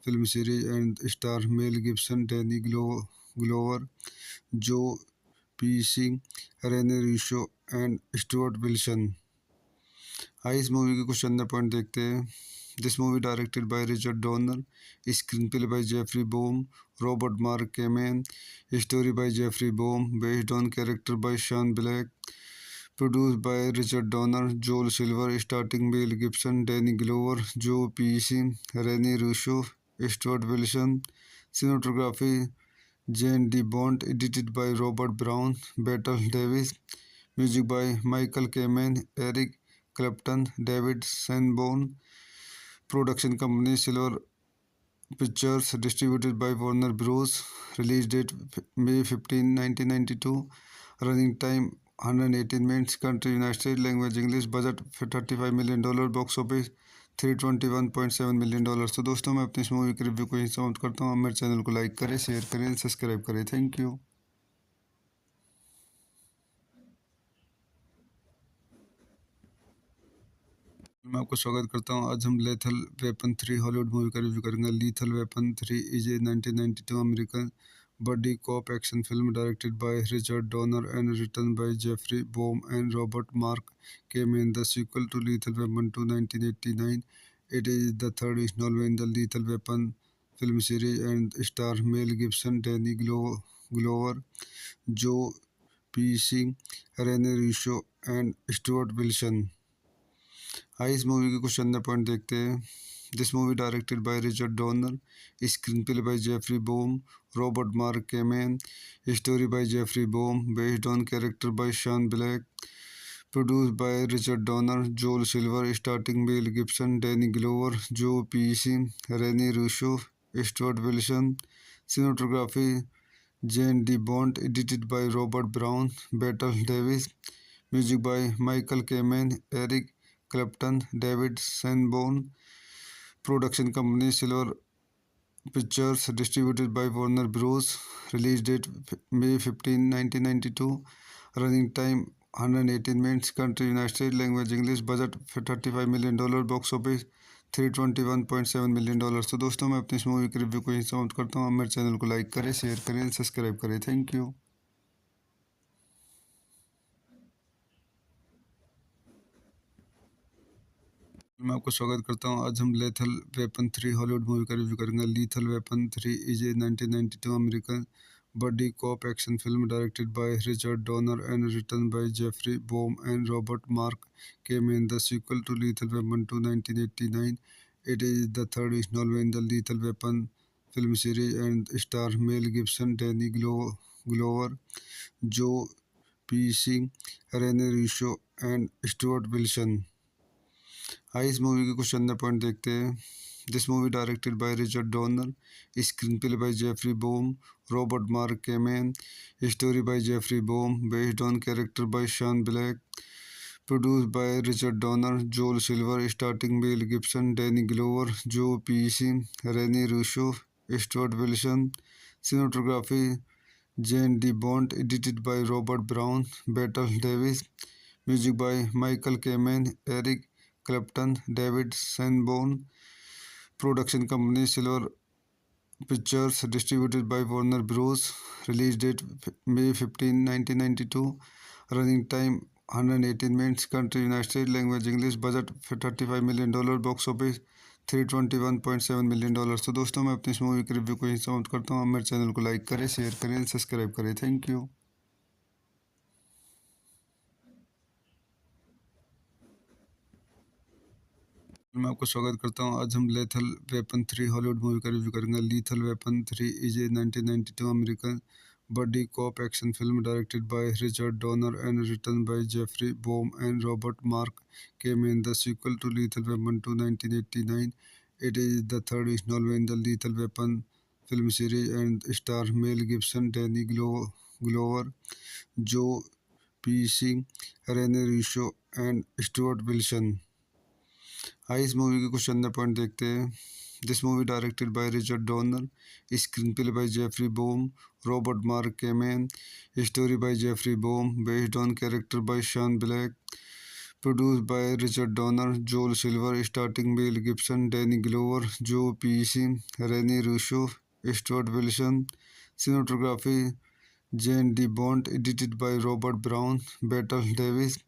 film series and star Mel Gibson, Danny Glover, Joe Pesci, Rene Russo and Stuart Wilson। आइए इस मूवी के कुछ अंदर पॉइंट देखते हैं। This movie directed by Richard Donner, screen play by Jeffrey Boam, Robert Mark Kamen, story by Jeffrey Boam, based on character by Shane Black, produced by Richard Donner, Joel Silver, starting Mel Gibson, Danny Glover, Joe Pesci, Rene Russo, Stuart Wilson, cinematography Jan D Bont, edited by Robert Brown, Battle Davis, music by Michael Kamen, Eric Clapton, David Sanborn, production company Silver Pictures, distributed by Warner Bros, release date May 15, 1992, running time 118 minutes, country United States, language English, budget $35 million, box office $321.7 million। तो दोस्तों मैं अपनी इस मूवी के रिव्यू को यहीं समाप्त करता हूँ। मेरे चैनल को लाइक करें, शेयर करें, सब्सक्राइब करें। Thank you. मैं आपको स्वागत करता हूँ। आज हम लेथल वेपन 3 हॉलीवुड मूवी का रिव्यू करेंगे। Lethal Weapon 3 is a 1992 American body cop action film directed by Richard Donner and written by Jeffrey Boam and Robert Mark came in the sequel to Lethal Weapon 2 1989. It is the third installment in the Lethal Weapon film series and star Mel Gibson, Danny Glover, Joe Pesci, Rene Russo and Stuart Wilson। आइए इस मूवी के कुछ अंदर पॉइंट देखते हैं। This movie directed by Richard Donner, screen play by Jeffrey Boam, Robert Mark Kamen, story by Jeffrey Boam, based on character by Shane Black, produced by Richard Donner, Joel Silver, starting Mel Gibson, Danny Glover, Joe Pesci, Rene Russo, Stuart Wilson, cinematography Jan D Bont, edited by Robert Brown, Battle Davis, music by Michael Kamen, Eric Clapton, David Sanborn, production company Silver Pictures, distributed by Warner Bros, release date May 15, 1992, running time 118 minutes, country United States, language English, budget $35 million, box office $321.7 million। तो दोस्तों मैं अपनी इस मूवी के रिव्यू को यहीं समाप्त करता हूँ। मेरे चैनल को लाइक करें, शेयर करें, सब्सक्राइब करें। Thank you. मैं आपको स्वागत करता हूँ। आज हम लेथल वेपन 3 हॉलीवुड मूवी का रिव्यू करेंगे। Lethal Weapon 3 is a 1992 American body cop action film directed by Richard Donner and written by Jeffrey Boam and Robert Mark came in the sequel to Lethal Weapon 2 1989. It is the third installment in the Lethal Weapon film series and star Mel Gibson, Danny Glover, Joe Pesci, Rene Russo and Stuart Wilson। आइए इस मूवी के कुछ अंदर पॉइंट देखते हैं। This movie directed by Richard Donner, screen play by Jeffrey Boam, Robert Mark Kamen, story by Jeffrey Boam, based on character by Shane Black, produced by Richard Donner, Joel Silver, starring Mel Gibson, Danny Glover, Joe Pesci, Rene Russo, Stuart Wilson, cinematography Jane D. Bond, edited by Robert Brown, Battle Davis, music by Michael Kamen, Eric Clapton, David Sanborn, production company Silver Pictures, distributed by Warner Bros. Release date May 15, 1992. Running time 118 minutes. Country United States. Language English. Budget $35 million. Box office $321.7 million। तो दोस्तों मैं अपनी इस मूवी के रिव्यू को यहीं समाप्त करता हूँ। आप मेरे चैनल को लाइक करें, शेयर करें, सब्सक्राइब करें। Thank you. मैं आपको स्वागत करता हूं। आज हम लेथल वेपन 3 हॉलीवुड मूवी का रिव्यू करेंगे। Lethal Weapon 3 is a 1992 American body cop action film directed by Richard Donner and written by Jeffrey Boam and Robert Mark Kamen. The sequel to Lethal Weapon 2 1989। It is the third instalment in the Lethal Weapon film series and star Mel Gibson, Danny Glover, Joe PC, Rene Russo and Stuart Wilson. आइए इस मूवी के कुछ अंदर पॉइंट देखते हैं। This movie directed by Richard Donner, screen play by Jeffrey Boam, Robert Mark Kamen, story by Jeffrey Boam, based on character by Shane Black, produced by Richard Donner, Joel Silver, starring Mel Gibson, Danny Glover, Joe Pesci, Rene Russo, Stuart Wilson, cinematography Jane D. Bond, edited by Robert Brown, Battle Davis,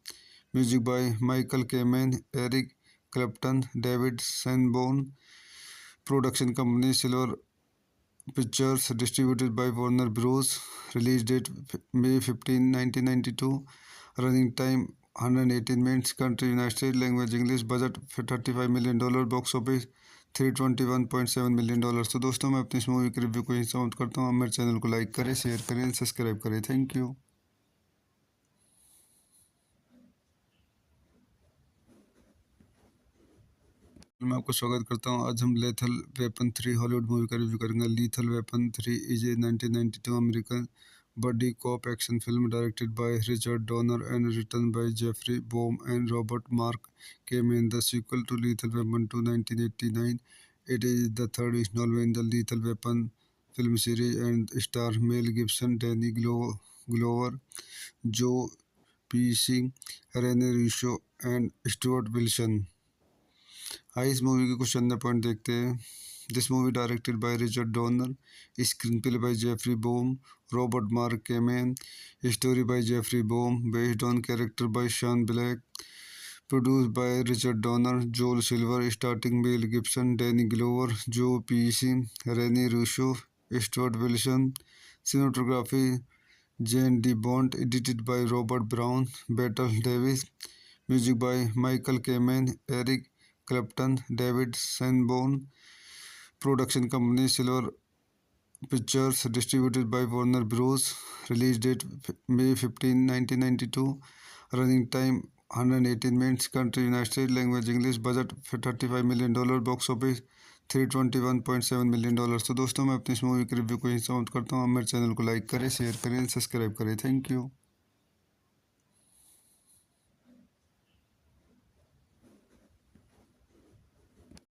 music by Michael Kamen, Eric Clapton, David Sanborn, production company Silver Pictures, distributed by Warner Bros. Release date May 15, 1992. Running time 118 minutes. Country United States. Language English. Budget $35 million. Box office $321.7 million। तो दोस्तों मैं अपनी इस मूवी के रिव्यू को यहीं समाप्त करता हूँ। मेरे चैनल को लाइक करें, शेयर करें, सब्सक्राइब करें। Thank you. मैं आपको स्वागत करता हूं। आज हम लेथल वेपन 3 हॉलीवुड मूवी का रिव्यू करेंगे। Lethal Weapon 3 is a 1992 American body cop action film directed by Richard Donner and written by Jeffrey Boam and Robert Mark Kamen. The sequel to Lethal Weapon 2 1989। It is the third instalment in the Lethal Weapon film series and star Mel Gibson, Danny Glover, Joe PC, Rene Russo and Stuart Wilson. आइए इस मूवी के कुछ अंदर पॉइंट देखते हैं। This movie directed by Richard Donner, screen play by Jeffrey Boam, Robert Mark Kamen, story by Jeffrey Boam, based on character by Shane Black, produced by Richard Donner, Joel Silver, starring Mel Gibson, Danny Glover, Joe Pesci, Rene Russo, Stuart Wilson, cinematography Jane D. Bond, edited by Robert Brown, Battle Davis, music by Michael Kamen, Eric Clapton, David Sanborn, production company Silver Pictures, distributed by Warner Bros. Release date May 15, 1992. Running time 118 minutes. Country United States. Language English. Budget $35 million. Box office $321.7 million। तो दोस्तों मैं अपनी इस मूवी के रिव्यू को यहीं समाप्त करता हूँ। आप मेरे चैनल को लाइक करें, शेयर करें, सब्सक्राइब करें। Thank you.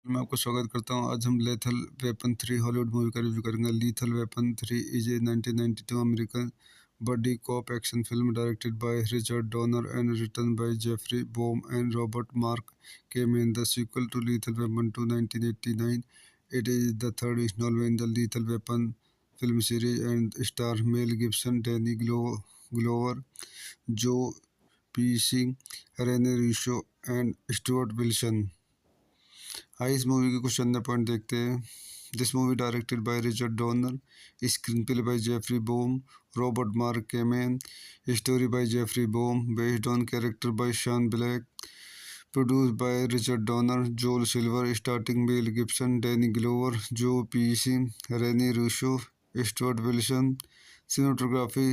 मैं आपको स्वागत करता हूं। आज हम लेथल वेपन 3 हॉलीवुड मूवी का रिव्यू करेंगे। Lethal Weapon 3 is a 1992 American body cop action film directed by Richard Donner and written by Jeffrey Boam and Robert Mark Kamen. The sequel to Lethal Weapon 2 1989। It is the third instalment in the Lethal Weapon film series and star Mel Gibson, Danny Glover, Joe PC, Rene Russo and Stuart Wilson. आइए इस मूवी के कुछ अंदर पॉइंट देखते हैं। This movie directed by Richard Donner, screen play by Jeffrey Boam, Robert Mark Kamen, story by Jeffrey Boam, based on character by Shane Black, produced by Richard Donner, Joel Silver, starring Mel Gibson, Danny Glover, Joe Pesci, Rene Russo, Stuart Wilson, cinematography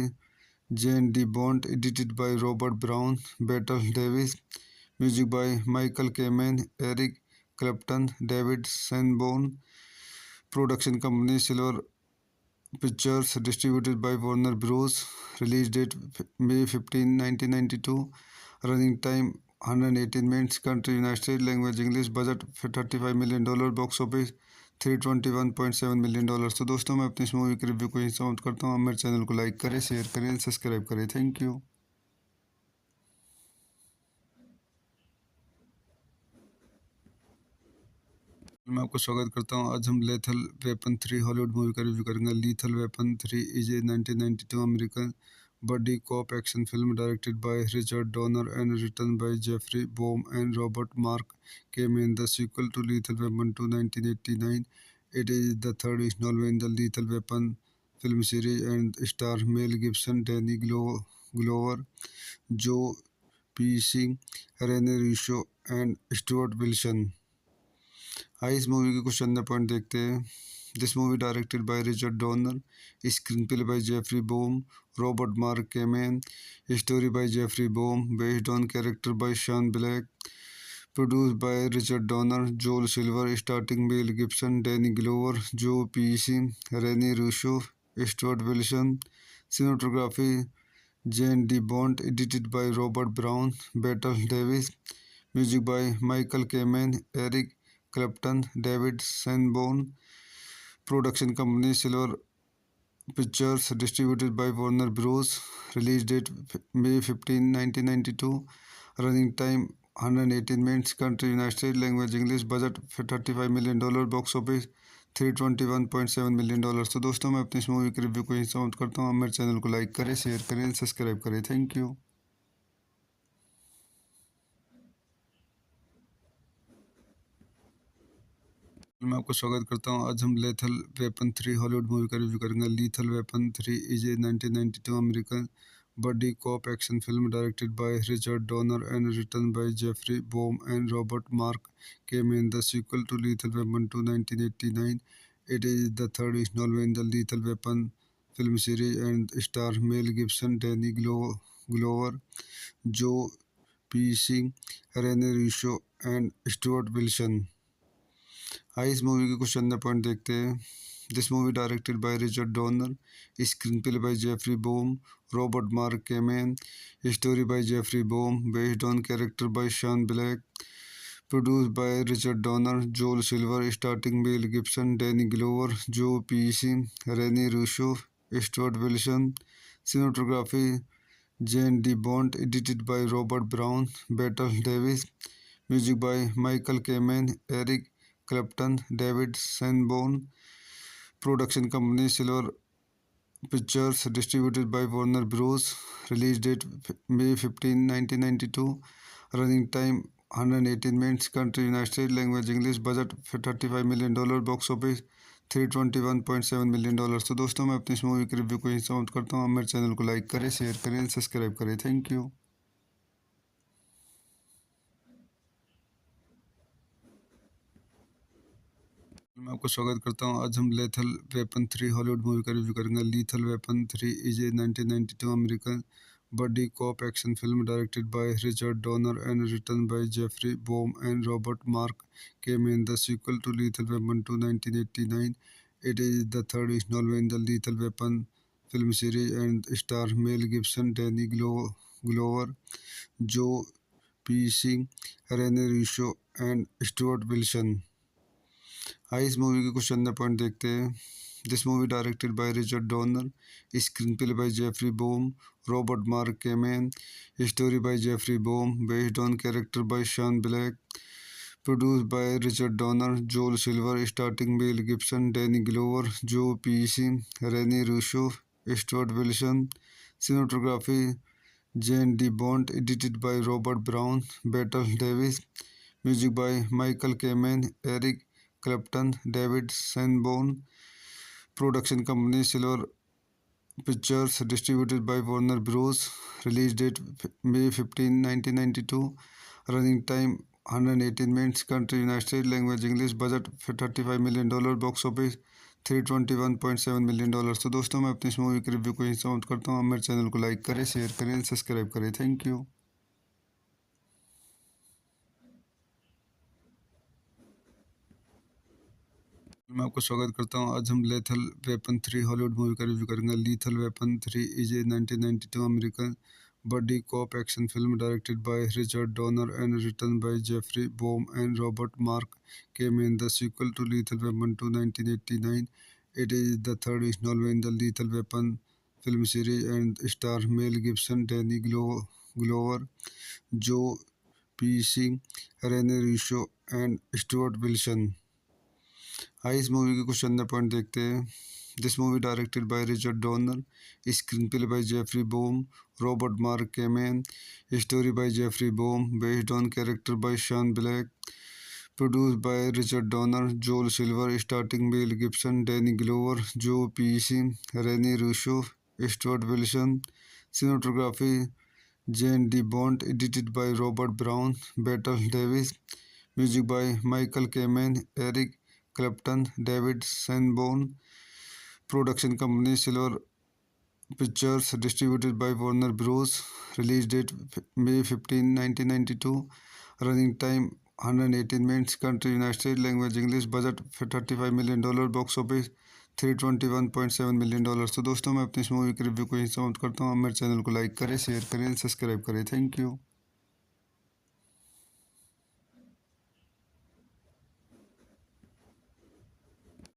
Jane D. Bond, edited by Robert Brown, Battle Davis, music by Michael Kamen, Eric Clapton, David Sanborn. Production company Silver Pictures, distributed by Warner Bros. Release date May 15, 1992। Running time 118 minutes. Country United State. Language English. Budget $35 million. Box office $321.7 million. तो दोस्तों मैं अपनी इस मूवी के रिव्यू को यहीं समाप्त करता हूँ। मेरे चैनल को लाइक करें, शेयर करें, सब्सक्राइब करें। Thank you. मैं आपको स्वागत करता हूं। आज हम लेथल वेपन 3 हॉलीवुड मूवी का रिव्यू करेंगे। Lethal Weapon 3 is a 1992 American body cop action film directed by Richard Donner and written by Jeffrey Boam and Robert Mark Kamen, the sequel to Lethal Weapon 2 1989। It is the third installment in the Lethal Weapon film series and stars Mel Gibson, Danny Glover, Joe Pesci, Rene Russo and Stuart Wilson। आइए इस मूवी के कुछ अंदर पॉइंट देखते हैं। This movie directed by Richard Donner, screen play by Jeffrey Boam, Robert Mark Kamen, story by Jeffrey Boam, based on character by Shane Black, produced by Richard Donner, Joel Silver, starting Mel Gibson, Danny Glover, Joe Pesci, Rene Russo, Stuart Wilson. Cinematography Jan D Bont, edited by Robert Brown, Battle Davis. Music by Michael Kamen, Eric Clapton, David Sanborn. Production company Silver Pictures, distributed by Warner Bros. Release date May 15, 1992। Running time 118 minutes. Country United State. Language English. Budget $35 million. Box office $321.7 million. तो दोस्तों मैं अपनी इस मूवी के रिव्यू को यहीं समाप्त करता हूँ। मेरे चैनल को लाइक करें, शेयर करें, सब्सक्राइब करें। Thank you. मैं आपको स्वागत करता हूं। आज हम लेथल वेपन 3 हॉलीवुड मूवी का रिव्यू करेंगे। Lethal Weapon 3 is a 1992 American body cop action film directed by Richard Donner and written by Jeffrey Boam and Robert Mark Kamen, the sequel to Lethal Weapon 2 1989। It is the third instalment in the Lethal Weapon film series and star Mel Gibson, Danny Glover, Joe PC, Rene Russo and Stuart Wilson. आइए इस मूवी के कुछ अंदर पॉइंट देखते हैं। This movie directed by Richard Donner, screen play by Jeffrey Boam, Robert Mark Kamen, story by Jeffrey Boam, based on character by Shane Black, produced by Richard Donner, Joel Silver, starting Mel Gibson, Danny Glover, Joe Pesci, Rene Russo, Stuart Wilson. Cinematography Jan D Bont, edited by Robert Brown, Battle Davis. Music by Michael Kamen, Eric Clapton, David Sanborn. Production company Silver Pictures, distributed by Warner Bros. Release date May 15, 1992। Running time 118 minutes. Country United State. Language English. Budget $35 million. Box office $321.7 million. तो दोस्तों मैं अपनी इस मूवी के रिव्यू को यहीं समाप्त करता हूँ। मेरे चैनल को लाइक करें, शेयर करें, सब्सक्राइब करें। Thank you. मैं आपको स्वागत करता हूं। आज हम लेथल वेपन 3 हॉलीवुड मूवी का रिव्यू करेंगे। Lethal Weapon 3 is a 1992 American body cop action film directed by Richard Donner and written by Jeffrey Boam and Robert Mark Kamen, the sequel to Lethal Weapon 2 1989। It is the third instalment in the Lethal Weapon film series and star Mel Gibson, Danny Glover, Joe PC, Rene Russo and Stuart Wilson. आइए इस मूवी के कुछ अंदर पॉइंट देखते हैं। This movie directed by Richard Donner, screen play by Jeffrey Boam, Robert Mark Kamen, story by Jeffrey Boam, based on character by Shane Black, produced by Richard Donner, Joel Silver, starting Mel Gibson, Danny Glover, Joe Pesci, Rene Russo, Stuart Wilson. Cinematography Jan D Bont, edited by Robert Brown, Battle Davis. Music by Michael Kamen, Eric Clapton, David Sanborn. Production company Silver Pictures, distributed by Warner Bros. Release date May 15, 1992। Running time 118 minutes. Country United State. Language English. Budget $35 million. Box office $321.7 million. तो दोस्तों मैं अपनी इस मूवी के रिव्यू को यहीं समाप्त करता हूँ। मेरे चैनल को लाइक करें, शेयर करें, सब्सक्राइब करें। Thank you. मैं आपको स्वागत करता हूं। आज हम लेथल वेपन 3 हॉलीवुड मूवी का रिव्यू करेंगे। Lethal Weapon 3 is a 1992 American body cop action film directed by Richard Donner and written by Jeffrey Boam and Robert Mark Kamen, the sequel to Lethal Weapon 2 1989. It is the third installment in the Lethal Weapon film series and stars Mel Gibson, Danny Glover, Joe Pesci, Rene Russo and Stuart Wilson. आइए इस मूवी के कुछ अंदर पॉइंट देखते हैं। This movie directed by Richard Donner, screen play by Jeffrey Boam, Robert Mark Kamen, story by Jeffrey Boam, based on character by Shane Black, produced by Richard Donner, Joel Silver, starting Mel Gibson, Danny Glover, Joe Pesci, Rene Russo, Stuart Wilson, cinematography Jan D Bont, edited by Robert Brown, Battle Davis, music by Michael Kamen, Eric Clapton, David Sanborn, production company Silver Pictures, distributed by Warner Bros, release date May 15, 1992, running time 118 minutes, country United State, language English, budget $35 million, box office $321.7 million। तो दोस्तों मैं अपनी इस मूवी के रिव्यू को यहीं समाप्त करता हूँ। आप मेरे चैनल को लाइक करें, शेयर करें, सब्सक्राइब करें। Thank you.